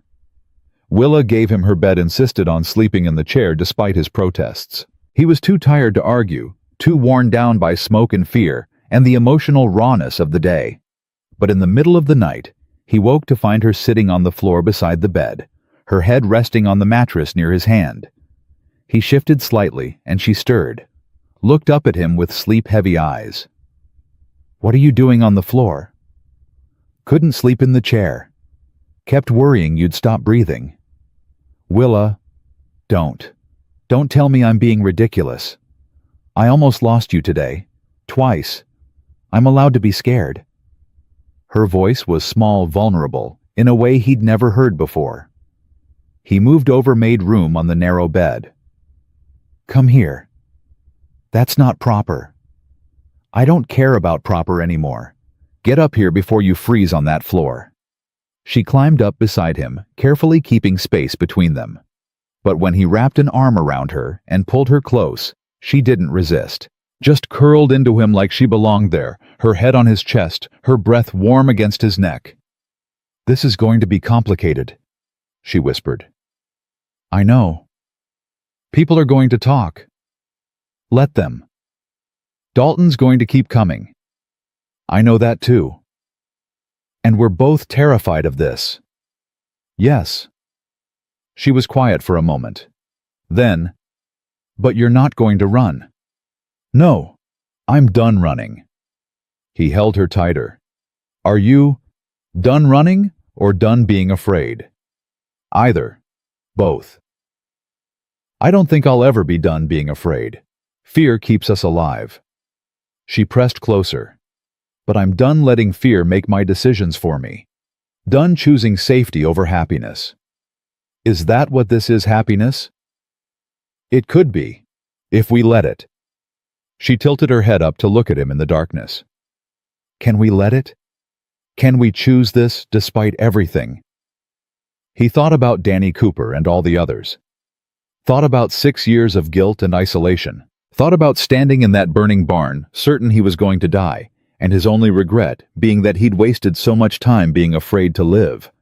Willa gave him her bed, insisted on sleeping in the chair despite his protests. He was too tired to argue, too worn down by smoke and fear and the emotional rawness of the day. But in the middle of the night, he woke to find her sitting on the floor beside the bed, her head resting on the mattress near his hand. He shifted slightly, and she stirred, looked up at him with sleep-heavy eyes. "What are you doing on the floor?" "Couldn't sleep in the chair. Kept worrying you'd stop breathing." "Willa, don't. Don't tell me I'm being ridiculous. I almost lost you today. Twice. I'm allowed to be scared." Her voice was small, vulnerable, in a way he'd never heard before. He moved over, made room on the narrow bed. "Come here. That's not proper. I don't care about proper anymore. Get up here before you freeze on that floor." She climbed up beside him, carefully keeping space between them. But when he wrapped an arm around her and pulled her close, she didn't resist, just curled into him like she belonged there, her head on his chest, her breath warm against his neck. "This is going to be complicated," she whispered. "I know. People are going to talk. Let them. Dalton's going to keep coming. I know that too. And we're both terrified of this." "Yes." She was quiet for a moment. Then, "But you're not going to run." "No, I'm done running." He held her tighter. "Are you done running or done being afraid?" "Either. Both." "I don't think I'll ever be done being afraid. Fear keeps us alive." She pressed closer. "But I'm done letting fear make my decisions for me. Done choosing safety over happiness." "Is that what this is, happiness?" "It could be, if we let it." She tilted her head up to look at him in the darkness. "Can we let it? Can we choose this despite everything?" He thought about Danny Cooper and all the others. Thought about 6 years of guilt and isolation. Thought about standing in that burning barn, certain he was going to die, and his only regret being that he'd wasted so much time being afraid to live.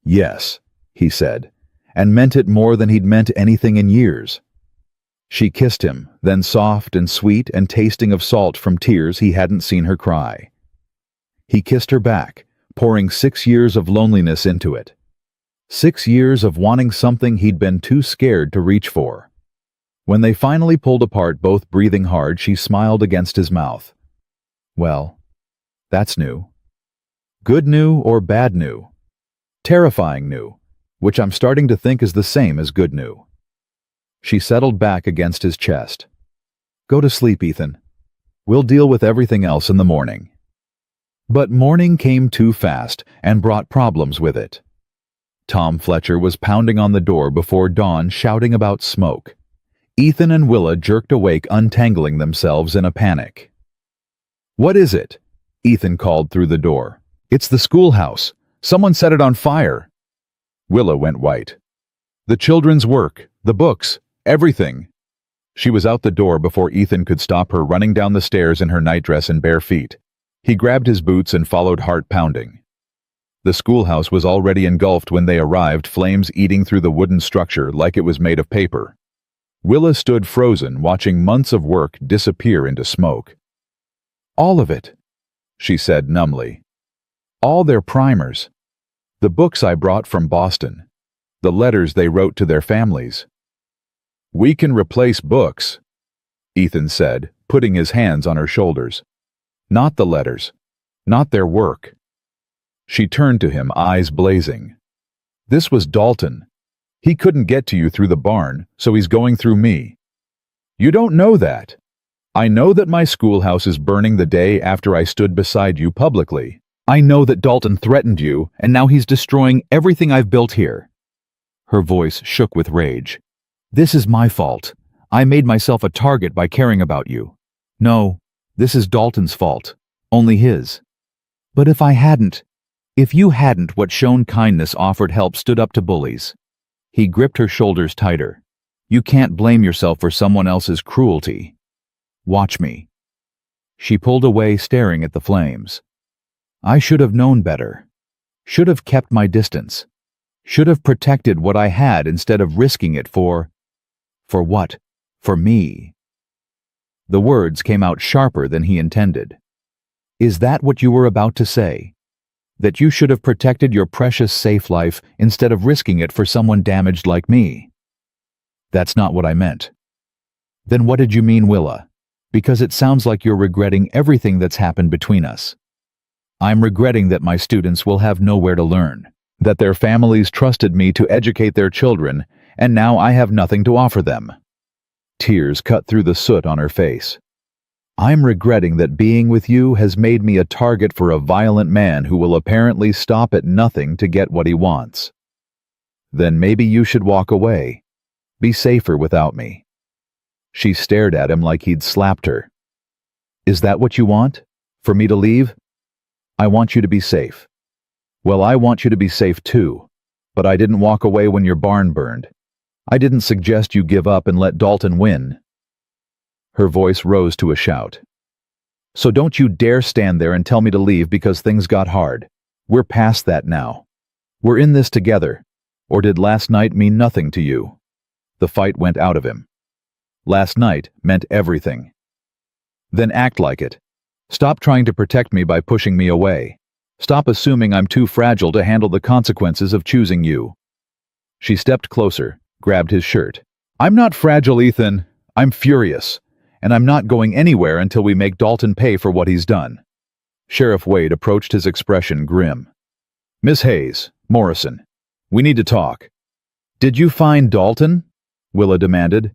"Yes," he said, and meant it more than he'd meant anything in years. She kissed him, then soft and sweet and tasting of salt from tears he hadn't seen her cry. He kissed her back, pouring 6 years of loneliness into it. 6 years of wanting something he'd been too scared to reach for. When they finally pulled apart, both breathing hard, she smiled against his mouth. "Well, that's new. Good new or bad new? Terrifying new, which I'm starting to think is the same as good new." She settled back against his chest. "Go to sleep, Ethan. We'll deal with everything else in the morning." But morning came too fast and brought problems with it. Tom Fletcher was pounding on the door before dawn, shouting about smoke. Ethan and Willa jerked awake, untangling themselves in a panic. "What is it?" Ethan called through the door. "It's the schoolhouse. Someone set it on fire." Willa went white. "The children's work, the books, everything." She was out the door before Ethan could stop her, running down the stairs in her nightdress and bare feet. He grabbed his boots and followed, heart pounding. The schoolhouse was already engulfed when they arrived, flames eating through the wooden structure like it was made of paper. Willa stood frozen, watching months of work disappear into smoke. "All of it," she said numbly. "All their primers. The books I brought from Boston. The letters they wrote to their families." "We can replace books," Ethan said, putting his hands on her shoulders. "Not the letters. Not their work." She turned to him, eyes blazing. "This was Dalton. He couldn't get to you through the barn, so he's going through me. You don't know that. I know that my schoolhouse is burning the day after I stood beside you publicly. I know that Dalton threatened you, and now he's destroying everything I've built here." Her voice shook with rage. "This is my fault. I made myself a target by caring about you. No, this is Dalton's fault. Only his. But if you hadn't what shown kindness, offered help, stood up to bullies." He gripped her shoulders tighter. "You can't blame yourself for someone else's cruelty. Watch me." She pulled away, staring at the flames. "I should have known better. Should have kept my distance. Should have protected what I had instead of risking it for what? For me." The words came out sharper than he intended. "Is that what you were about to say? That you should have protected your precious, safe life instead of risking it for someone damaged like me?" "That's not what I meant." "Then what did you mean, Willa? Because it sounds like you're regretting everything that's happened between us." "I'm regretting that my students will have nowhere to learn, that their families trusted me to educate their children, and now I have nothing to offer them." Tears cut through the soot on her face. "I'm regretting that being with you has made me a target for a violent man who will apparently stop at nothing to get what he wants." "Then maybe you should walk away. Be safer without me." She stared at him like he'd slapped her. "Is that what you want? For me to leave?" "I want you to be safe." "Well, I want you to be safe too. But I didn't walk away when your barn burned. I didn't suggest you give up and let Dalton win." Her voice rose to a shout. "So don't you dare stand there and tell me to leave because things got hard. We're past that now. We're in this together. Or did last night mean nothing to you?" The fight went out of him. "Last night meant everything." "Then act like it. Stop trying to protect me by pushing me away. Stop assuming I'm too fragile to handle the consequences of choosing you." She stepped closer, grabbed his shirt. "I'm not fragile, Ethan. I'm furious. And I'm not going anywhere until we make Dalton pay for what he's done." Sheriff Wade approached, his expression grim. "Miss Hayes, Morrison, we need to talk." "Did you find Dalton?" Willa demanded.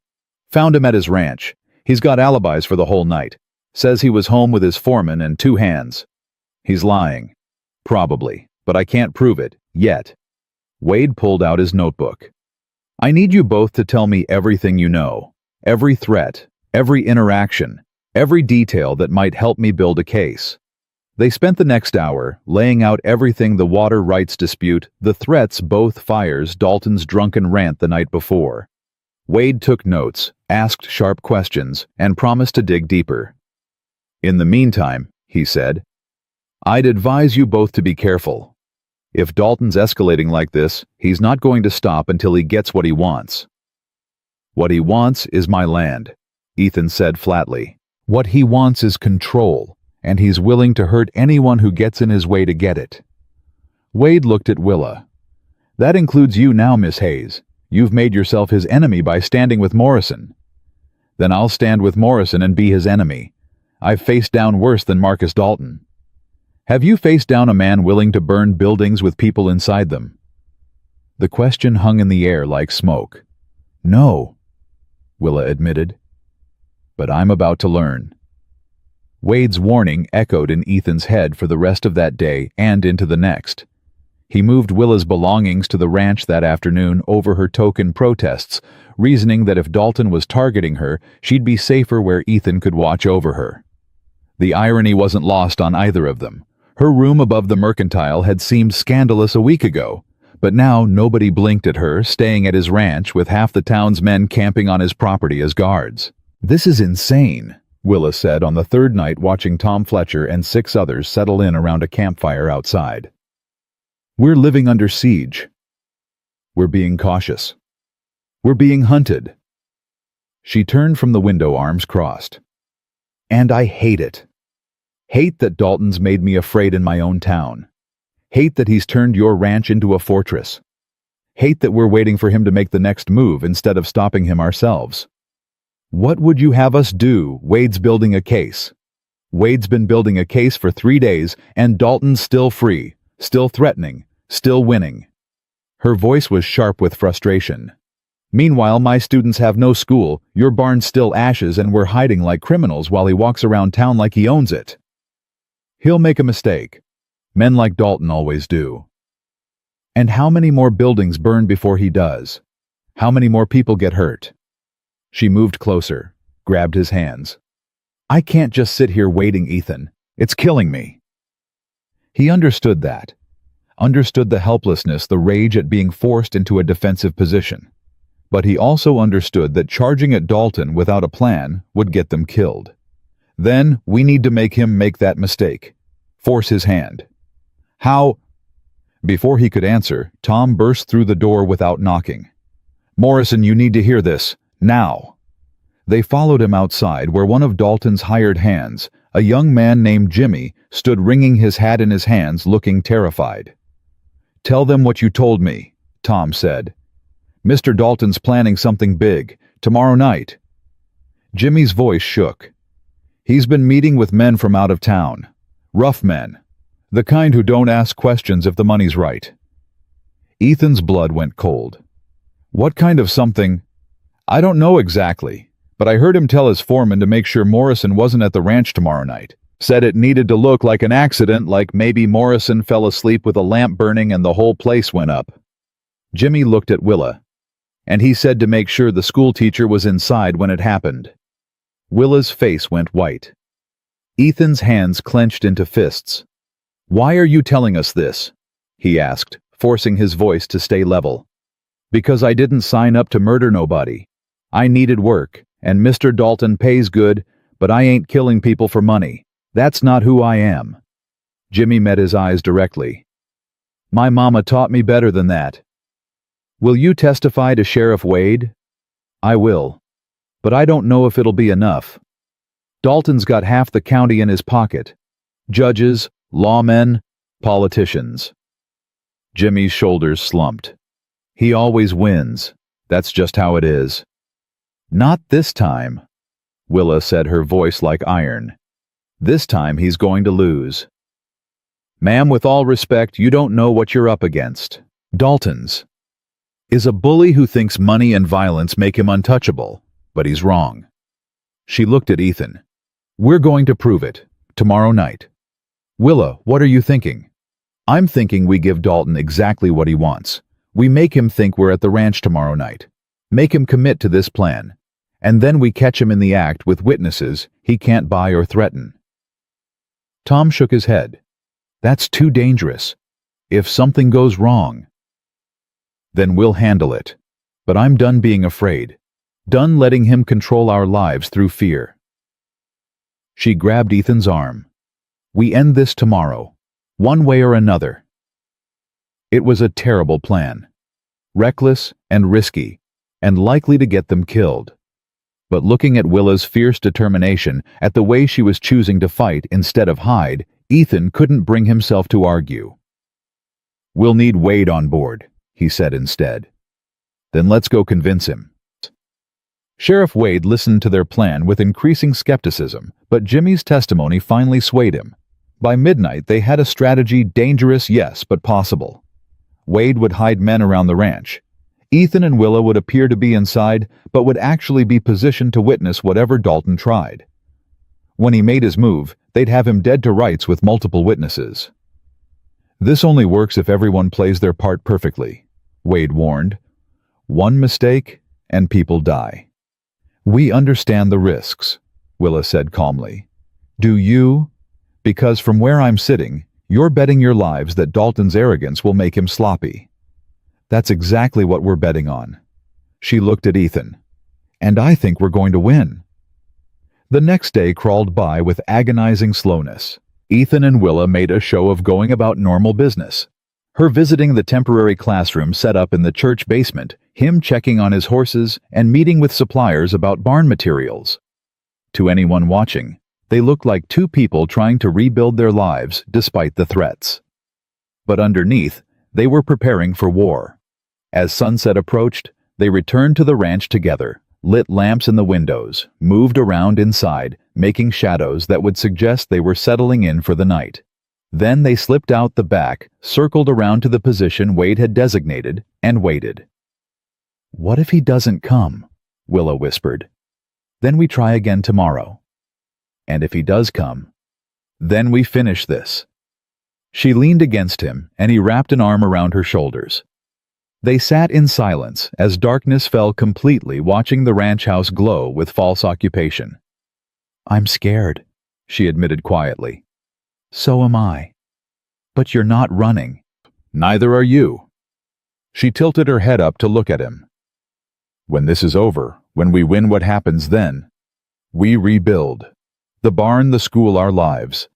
"Found him at his ranch. He's got alibis for the whole night. Says he was home with his foreman and 2 hands. He's lying. Probably, but I can't prove it, yet." Wade pulled out his notebook. "I need you both to tell me everything you know. Every threat, every interaction, every detail that might help me build a case." They spent the next hour laying out everything: the water rights dispute, the threats, both fires, Dalton's drunken rant the night before. Wade took notes, asked sharp questions, and promised to dig deeper. "In the meantime," he said, "I'd advise you both to be careful. If Dalton's escalating like this, he's not going to stop until he gets what he wants." "What he wants is my land," Ethan said flatly. "What he wants is control, and he's willing to hurt anyone who gets in his way to get it." Wade looked at Willa. "That includes you now, Miss Hayes. You've made yourself his enemy by standing with Morrison." "Then I'll stand with Morrison and be his enemy. I've faced down worse than Marcus Dalton." "Have you faced down a man willing to burn buildings with people inside them?" The question hung in the air like smoke. "No," Willa admitted. "But I'm about to learn." Wade's warning echoed in Ethan's head for the rest of that day and into the next. He moved Willa's belongings to the ranch that afternoon over her token protests, reasoning that if Dalton was targeting her, she'd be safer where Ethan could watch over her. The irony wasn't lost on either of them. Her room above the Mercantile had seemed scandalous a week ago, but now nobody blinked at her staying at his ranch with half the town's men camping on his property as guards. "This is insane," Willa said on the third night watching Tom Fletcher and 6 others settle in around a campfire outside. "We're living under siege. We're being cautious. We're being hunted." She turned from the window, arms crossed. "And I hate it. Hate that Dalton's made me afraid in my own town. Hate that he's turned your ranch into a fortress. Hate that we're waiting for him to make the next move instead of stopping him ourselves. What would you have us do? Wade's building a case. Wade's been building a case for 3 days, and Dalton's still free, still threatening, still winning." Her voice was sharp with frustration. "Meanwhile, my students have no school, your barn's still ashes, and we're hiding like criminals while he walks around town like he owns it. He'll make a mistake. Men like Dalton always do. And how many more buildings burn before he does? How many more people get hurt?" She moved closer, grabbed his hands. "I can't just sit here waiting, Ethan. It's killing me." He understood that. Understood the helplessness, the rage at being forced into a defensive position. But he also understood that charging at Dalton without a plan would get them killed. "Then we need to make him make that mistake. Force his hand." "How?" Before he could answer, Tom burst through the door without knocking. "Morrison, you need to hear this. Now." They followed him outside where one of Dalton's hired hands, a young man named Jimmy, stood wringing his hat in his hands, looking terrified. "Tell them what you told me," Tom said. "Mr. Dalton's planning something big, tomorrow night." Jimmy's voice shook. "He's been meeting with men from out of town. Rough men. The kind who don't ask questions if the money's right." Ethan's blood went cold. "What kind of something?" "I don't know exactly, but I heard him tell his foreman to make sure Morrison wasn't at the ranch tomorrow night. Said it needed to look like an accident, like maybe Morrison fell asleep with a lamp burning and the whole place went up." Jimmy looked at Willa. "And he said to make sure the school teacher was inside when it happened." Willa's face went white. Ethan's hands clenched into fists. "Why are you telling us this?" he asked, forcing his voice to stay level. "Because I didn't sign up to murder nobody. I needed work, and Mr. Dalton pays good, but I ain't killing people for money. That's not who I am." Jimmy met his eyes directly. "My mama taught me better than that." "Will you testify to Sheriff Wade?" "I will. But I don't know if it'll be enough. Dalton's got half the county in his pocket. Judges, lawmen, politicians." Jimmy's shoulders slumped. "He always wins. That's just how it is." "Not this time," Willa said, her voice like iron. "This time he's going to lose." "Ma'am, with all respect, you don't know what you're up against. Dalton's is a bully who thinks money and violence make him untouchable, but he's wrong." She looked at Ethan. "We're going to prove it, tomorrow night." "Willa, what are you thinking?" "I'm thinking we give Dalton exactly what he wants. We make him think we're at the ranch tomorrow night. Make him commit to this plan. And then we catch him in the act with witnesses he can't buy or threaten." Tom shook his head. "That's too dangerous. If something goes wrong." "Then we'll handle it. But I'm done being afraid. Done letting him control our lives through fear." She grabbed Ethan's arm. "We end this tomorrow, one way or another." It was a terrible plan. Reckless and risky, and likely to get them killed. But looking at Willa's fierce determination, at the way she was choosing to fight instead of hide, Ethan couldn't bring himself to argue. "We'll need Wade on board," he said instead. "Then let's go convince him." Sheriff Wade listened to their plan with increasing skepticism, but Jimmy's testimony finally swayed him. By midnight, they had a strategy, dangerous, yes, but possible. Wade would hide men around the ranch. Ethan and Willa would appear to be inside, but would actually be positioned to witness whatever Dalton tried. When he made his move, they'd have him dead to rights with multiple witnesses. This only works if everyone plays their part perfectly, Wade warned. One mistake, and people die. We understand the risks, Willa said calmly. Do you? Because from where I'm sitting, you're betting your lives that Dalton's arrogance will make him sloppy. That's exactly what we're betting on. She looked at Ethan. And I think we're going to win. The next day crawled by with agonizing slowness. Ethan and Willa made a show of going about normal business. Her visiting the temporary classroom set up in the church basement, him checking on his horses, and meeting with suppliers about barn materials. To anyone watching, they looked like two people trying to rebuild their lives despite the threats. But underneath, they were preparing for war. As sunset approached, they returned to the ranch together, lit lamps in the windows, moved around inside, making shadows that would suggest they were settling in for the night. Then they slipped out the back, circled around to the position Wade had designated, and waited. "What if he doesn't come?" Willa whispered. "Then we try again tomorrow. And if he does come, then we finish this." She leaned against him, and he wrapped an arm around her shoulders. They sat in silence as darkness fell completely, watching the ranch house glow with false occupation. "I'm scared," she admitted quietly. "So am I. But you're not running." "Neither are you." She tilted her head up to look at him. "When this is over, when we win, what happens then? We rebuild. The barn, the school, our lives."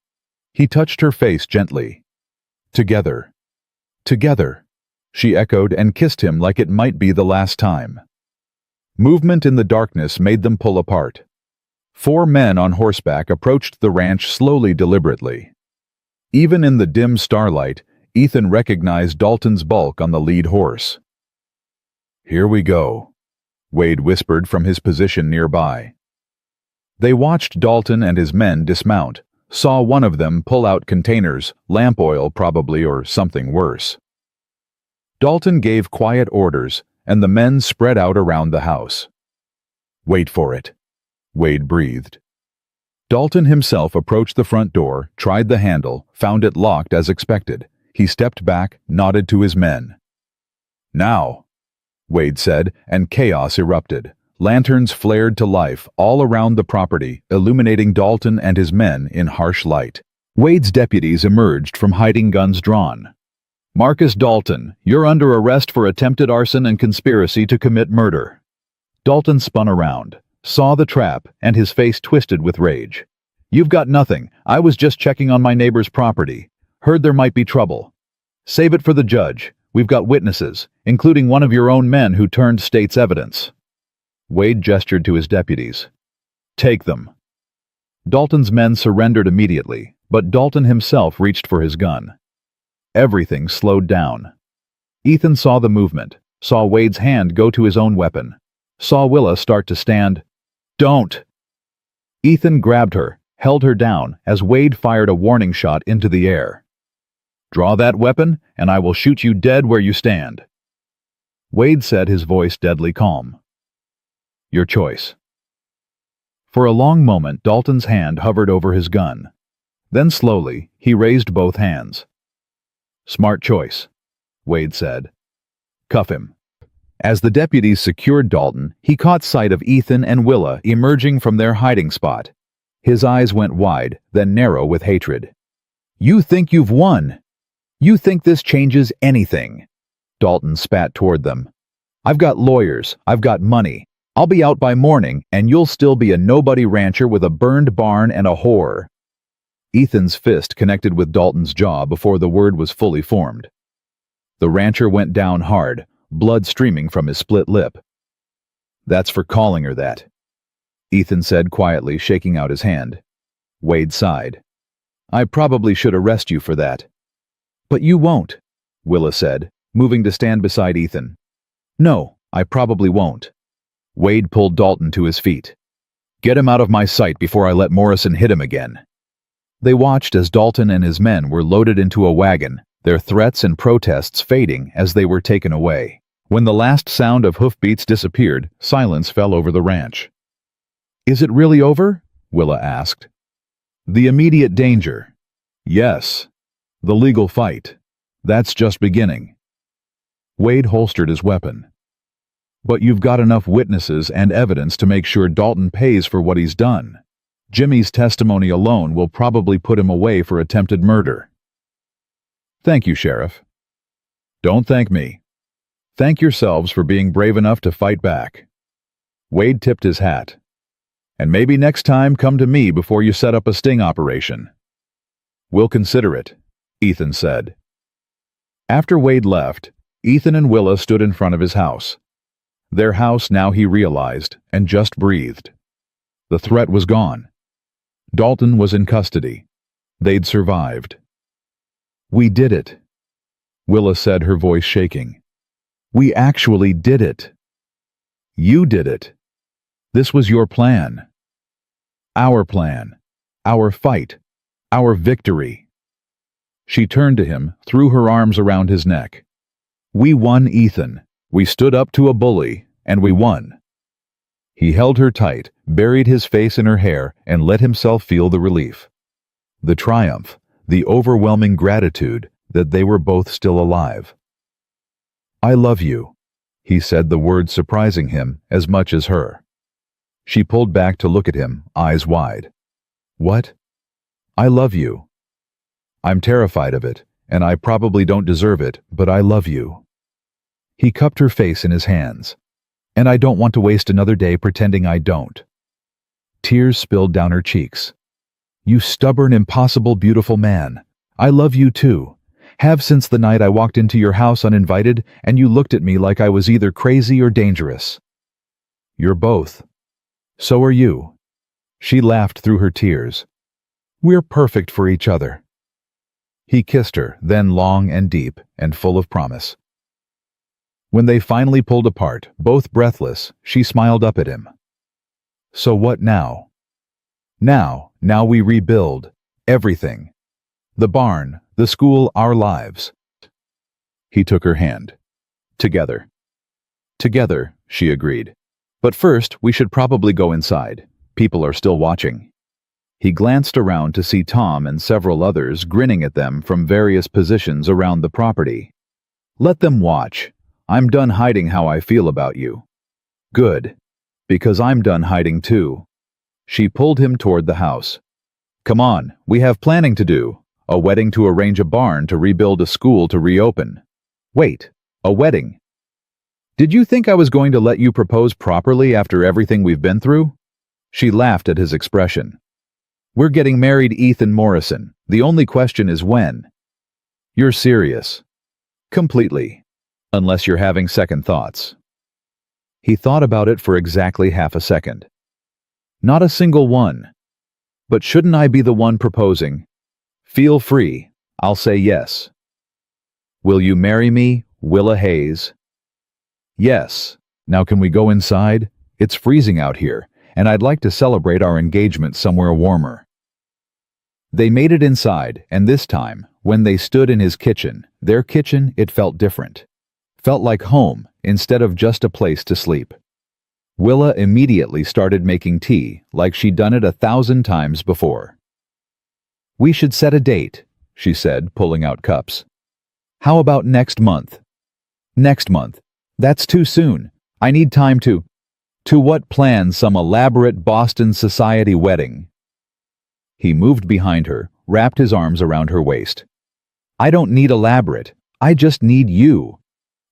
He touched her face gently. "Together. Together," she echoed and kissed him like it might be the last time. Movement in the darkness made them pull apart. 4 men on horseback approached the ranch slowly, deliberately. Even in the dim starlight, Ethan recognized Dalton's bulk on the lead horse. "Here we go," Wade whispered from his position nearby. They watched Dalton and his men dismount, saw one of them pull out containers, lamp oil probably, or something worse. Dalton gave quiet orders, and the men spread out around the house. "Wait for it," Wade breathed. Dalton himself approached the front door, tried the handle, found it locked as expected. He stepped back, nodded to his men. "Now," Wade said, and chaos erupted. Lanterns flared to life all around the property, illuminating Dalton and his men in harsh light. Wade's deputies emerged from hiding, guns drawn. "Marcus Dalton, you're under arrest for attempted arson and conspiracy to commit murder." Dalton spun around, saw the trap, and his face twisted with rage. "You've got nothing. I was just checking on my neighbor's property. Heard there might be trouble. Save it for the judge. We've got witnesses, including one of your own men who turned state's evidence." Wade gestured to his deputies. "Take them." Dalton's men surrendered immediately, but Dalton himself reached for his gun. Everything slowed down. Ethan saw the movement, saw Wade's hand go to his own weapon, saw Willa start to stand. "Don't!" Ethan grabbed her, held her down as Wade fired a warning shot into the air. "Draw that weapon, and I will shoot you dead where you stand." Wade said, his voice deadly calm. "Your choice." For a long moment, Dalton's hand hovered over his gun. Then slowly, he raised both hands. "Smart choice," Wade said. "Cuff him." As the deputies secured Dalton, he caught sight of Ethan and Willa emerging from their hiding spot. His eyes went wide, then narrow with hatred. "You think you've won? You think this changes anything?" Dalton spat toward them. "I've got lawyers, I've got money. I'll be out by morning, and you'll still be a nobody rancher with a burned barn and a whore." Ethan's fist connected with Dalton's jaw before the word was fully formed. The rancher went down hard, blood streaming from his split lip. "That's for calling her that," Ethan said quietly, shaking out his hand. Wade sighed. "I probably should arrest you for that." "But you won't," Willa said, moving to stand beside Ethan. "No, I probably won't." Wade pulled Dalton to his feet. "Get him out of my sight before I let Morrison hit him again." They watched as Dalton and his men were loaded into a wagon, their threats and protests fading as they were taken away. When the last sound of hoofbeats disappeared, silence fell over the ranch. "Is it really over?" Willa asked. The immediate danger. Yes. The legal fight. That's just beginning. Wade holstered his weapon. But you've got enough witnesses and evidence to make sure Dalton pays for what he's done. Jimmy's testimony alone will probably put him away for attempted murder. Thank you, Sheriff. Don't thank me. Thank yourselves for being brave enough to fight back. Wade tipped his hat. And maybe next time come to me before you set up a sting operation. We'll consider it, Ethan said. After Wade left, Ethan and Willa stood in front of his house. Their house, now he realized, and just breathed. The threat was gone. Dalton was in custody. They'd survived. We did it, Willa said, her voice shaking. We actually did it. You did it. This was your plan. Our plan. Our fight. Our victory. She turned to him, threw her arms around his neck. We won, Ethan. We stood up to a bully, and we won. He held her tight, buried his face in her hair, and let himself feel the relief. The triumph, the overwhelming gratitude that they were both still alive. I love you, he said, the words surprising him as much as her. She pulled back to look at him, eyes wide. What? I love you. I'm terrified of it, and I probably don't deserve it, but I love you. He cupped her face in his hands. And I don't want to waste another day pretending I don't. Tears spilled down her cheeks. You stubborn, impossible, beautiful man. I love you too. Have since the night I walked into your house uninvited and you looked at me like I was either crazy or dangerous. You're both. So are you. She laughed through her tears. We're perfect for each other. He kissed her, then long and deep and full of promise. When they finally pulled apart, both breathless, she smiled up at him. So what now? Now we rebuild. Everything. The barn, the school, our lives. He took her hand. Together. Together, she agreed. But first, we should probably go inside. People are still watching. He glanced around to see Tom and several others grinning at them from various positions around the property. Let them watch. I'm done hiding how I feel about you. Good. Because I'm done hiding too. She pulled him toward the house. Come on, we have planning to do. A wedding to arrange a barn to rebuild a school to reopen. Wait, a wedding? Did you think I was going to let you propose properly after everything we've been through? She laughed at his expression. We're getting married, Ethan Morrison. The only question is when. You're serious. Completely. Unless you're having second thoughts. He thought about it for exactly half a second. Not a single one. But shouldn't I be the one proposing? Feel free. I'll say yes. Will you marry me, Willa Hayes? Yes. Now can we go inside? It's freezing out here, and I'd like to celebrate our engagement somewhere warmer. They made it inside, and this time, when they stood in his kitchen, their kitchen, it felt different. Felt like home instead of just a place to sleep. Willa immediately started making tea like she'd done it 1,000 times before. We should set a date, she said, pulling out cups. How about next month? Next month. That's too soon. I need time to what, plan some elaborate Boston society wedding? He moved behind her, wrapped his arms around her waist. I don't need elaborate. I just need you.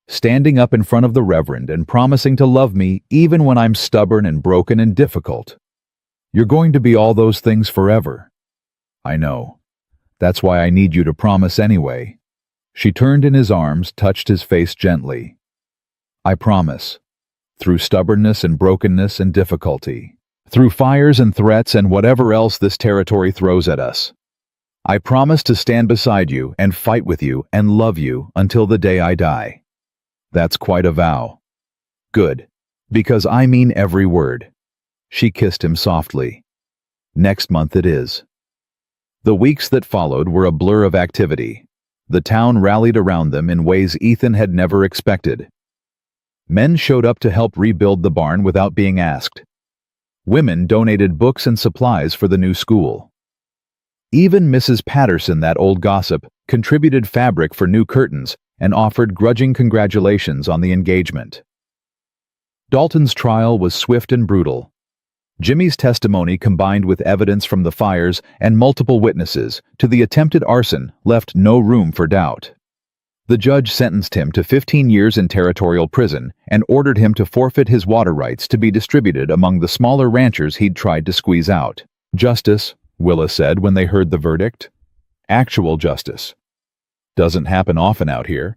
Standing up in front of the Reverend and promising to love me even when I'm stubborn and broken and difficult. You're going to be all those things forever. I know. That's why I need you to promise anyway. She turned in his arms, touched his face gently. I promise. Through stubbornness and brokenness and difficulty. Through fires and threats and whatever else this territory throws at us. I promise to stand beside you and fight with you and love you until the day I die. That's quite a vow. Good. Because I mean every word. She kissed him softly. Next month it is. The weeks that followed were a blur of activity. The town rallied around them in ways Ethan had never expected. Men showed up to help rebuild the barn without being asked. Women donated books and supplies for the new school. Even Mrs. Patterson, that old gossip, contributed fabric for new curtains and offered grudging congratulations on the engagement. Dalton's trial was swift and brutal. Jimmy's testimony, combined with evidence from the fires and multiple witnesses to the attempted arson, left no room for doubt. The judge sentenced him to 15 years in territorial prison and ordered him to forfeit his water rights to be distributed among the smaller ranchers he'd tried to squeeze out. Justice, Willa said when they heard the verdict. Actual justice. Doesn't happen often out here.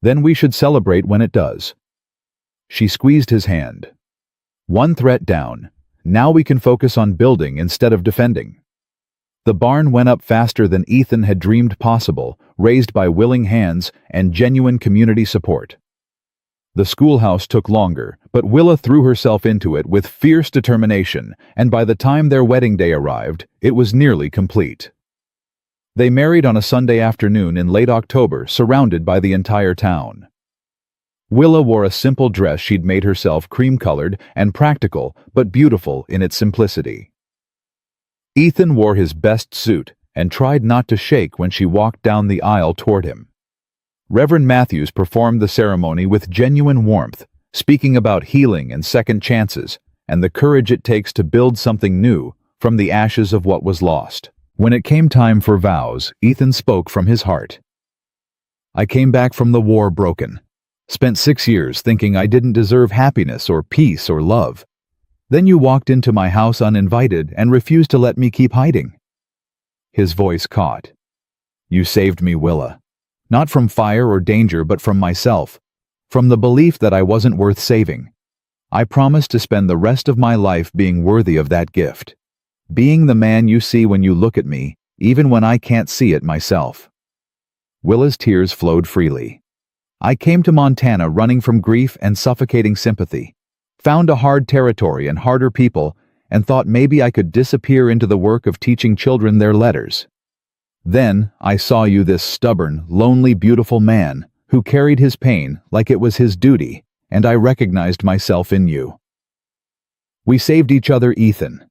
Then we should celebrate when it does. She squeezed his hand. One threat down. Now we can focus on building instead of defending. The barn went up faster than Ethan had dreamed possible, raised by willing hands and genuine community support. The schoolhouse took longer, but Willa threw herself into it with fierce determination, and by the time their wedding day arrived, it was nearly complete. They married on a Sunday afternoon in late October, surrounded by the entire town. Willa wore a simple dress she'd made herself, cream-colored and practical, but beautiful in its simplicity. Ethan wore his best suit and tried not to shake when she walked down the aisle toward him. Reverend Matthews performed the ceremony with genuine warmth, speaking about healing and second chances and the courage it takes to build something new from the ashes of what was lost. When it came time for vows, Ethan spoke from his heart. I came back from the war broken. Spent 6 years thinking I didn't deserve happiness or peace or love. Then you walked into my house uninvited and refused to let me keep hiding. His voice caught. You saved me, Willa. Not from fire or danger, but from myself. From the belief that I wasn't worth saving. I promise to spend the rest of my life being worthy of that gift. Being the man you see when you look at me, even when I can't see it myself. Willa's tears flowed freely. I came to Montana running from grief and suffocating sympathy. Found a hard territory and harder people, and thought maybe I could disappear into the work of teaching children their letters. Then I saw you, this stubborn, lonely, beautiful man who carried his pain like it was his duty, and I recognized myself in you. We saved each other, Ethan.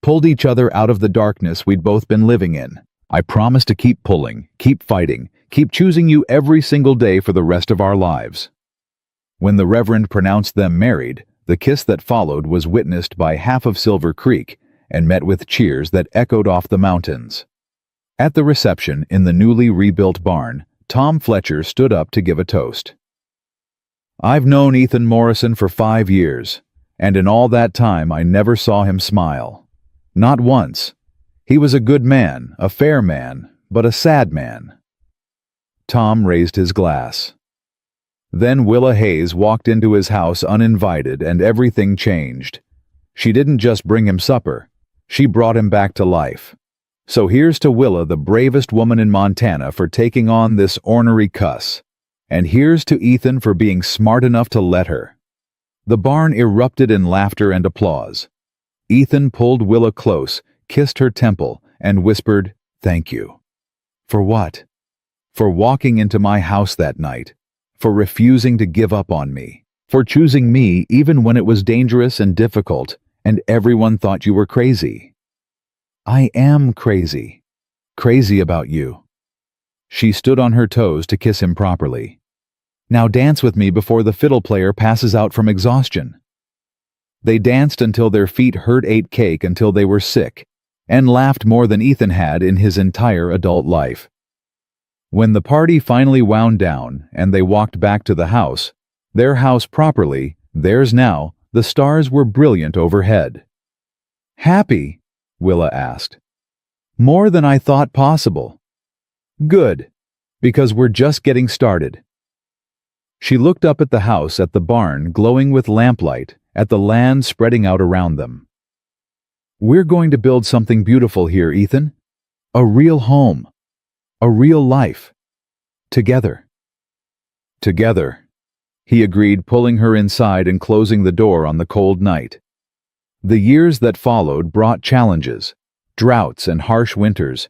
Pulled each other out of the darkness we'd both been living in. I promise to keep pulling, keep fighting, keep choosing you every single day for the rest of our lives. When the Reverend pronounced them married, the kiss that followed was witnessed by half of Silver Creek and met with cheers that echoed off the mountains. At the reception in the newly rebuilt barn, Tom Fletcher stood up to give a toast. I've known Ethan Morrison for 5 years, and in all that time I never saw him smile. Not once. He was a good man, a fair man, but a sad man. Tom raised his glass. Then Willa Hayes walked into his house uninvited, and everything changed. She didn't just bring him supper. She brought him back to life. So here's to Willa, the bravest woman in Montana, for taking on this ornery cuss. And here's to Ethan for being smart enough to let her. The barn erupted in laughter and applause. Ethan pulled Willa close, kissed her temple, and whispered, "Thank you." For what? For walking into my house that night. For refusing to give up on me. For choosing me even when it was dangerous and difficult, and everyone thought you were crazy. I am crazy. Crazy about you. She stood on her toes to kiss him properly. Now dance with me before the fiddle player passes out from exhaustion. They danced until their feet hurt, ate cake until they were sick, and laughed more than Ethan had in his entire adult life. When the party finally wound down and they walked back to the house, their house properly, theirs now, the stars were brilliant overhead. Happy? Willa asked. More than I thought possible. Good, because we're just getting started. She looked up at the house, at the barn glowing with lamplight, at the land spreading out around them. We're going to build something beautiful here, Ethan. A real home. A real life. Together. Together, he agreed, pulling her inside and closing the door on the cold night. The years that followed brought challenges, droughts and harsh winters,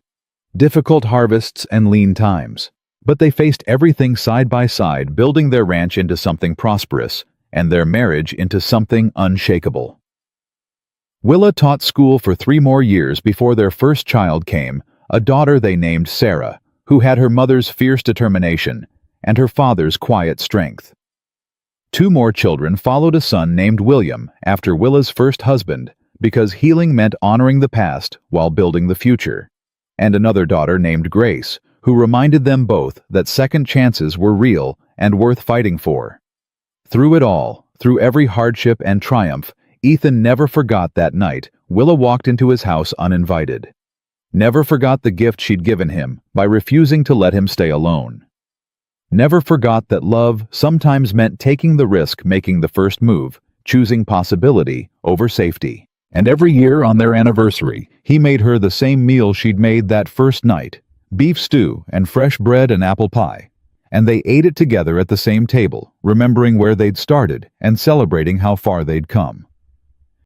difficult harvests and lean times. But they faced everything side by side, building their ranch into something prosperous and their marriage into something unshakable. Willa taught school for 3 more years before their first child came, a daughter they named Sarah, who had her mother's fierce determination and her father's quiet strength. 2 more children followed, a son named William after Willa's first husband, because healing meant honoring the past while building the future, and another daughter named Grace, who reminded them both that second chances were real and worth fighting for. Through it all, through every hardship and triumph, Ethan never forgot that night Willa walked into his house uninvited. Never forgot the gift she'd given him by refusing to let him stay alone. Never forgot that love sometimes meant taking the risk, making the first move, choosing possibility over safety. And every year on their anniversary, he made her the same meal she'd made that first night, beef stew and fresh bread and apple pie. And they ate it together at the same table, remembering where they'd started and celebrating how far they'd come.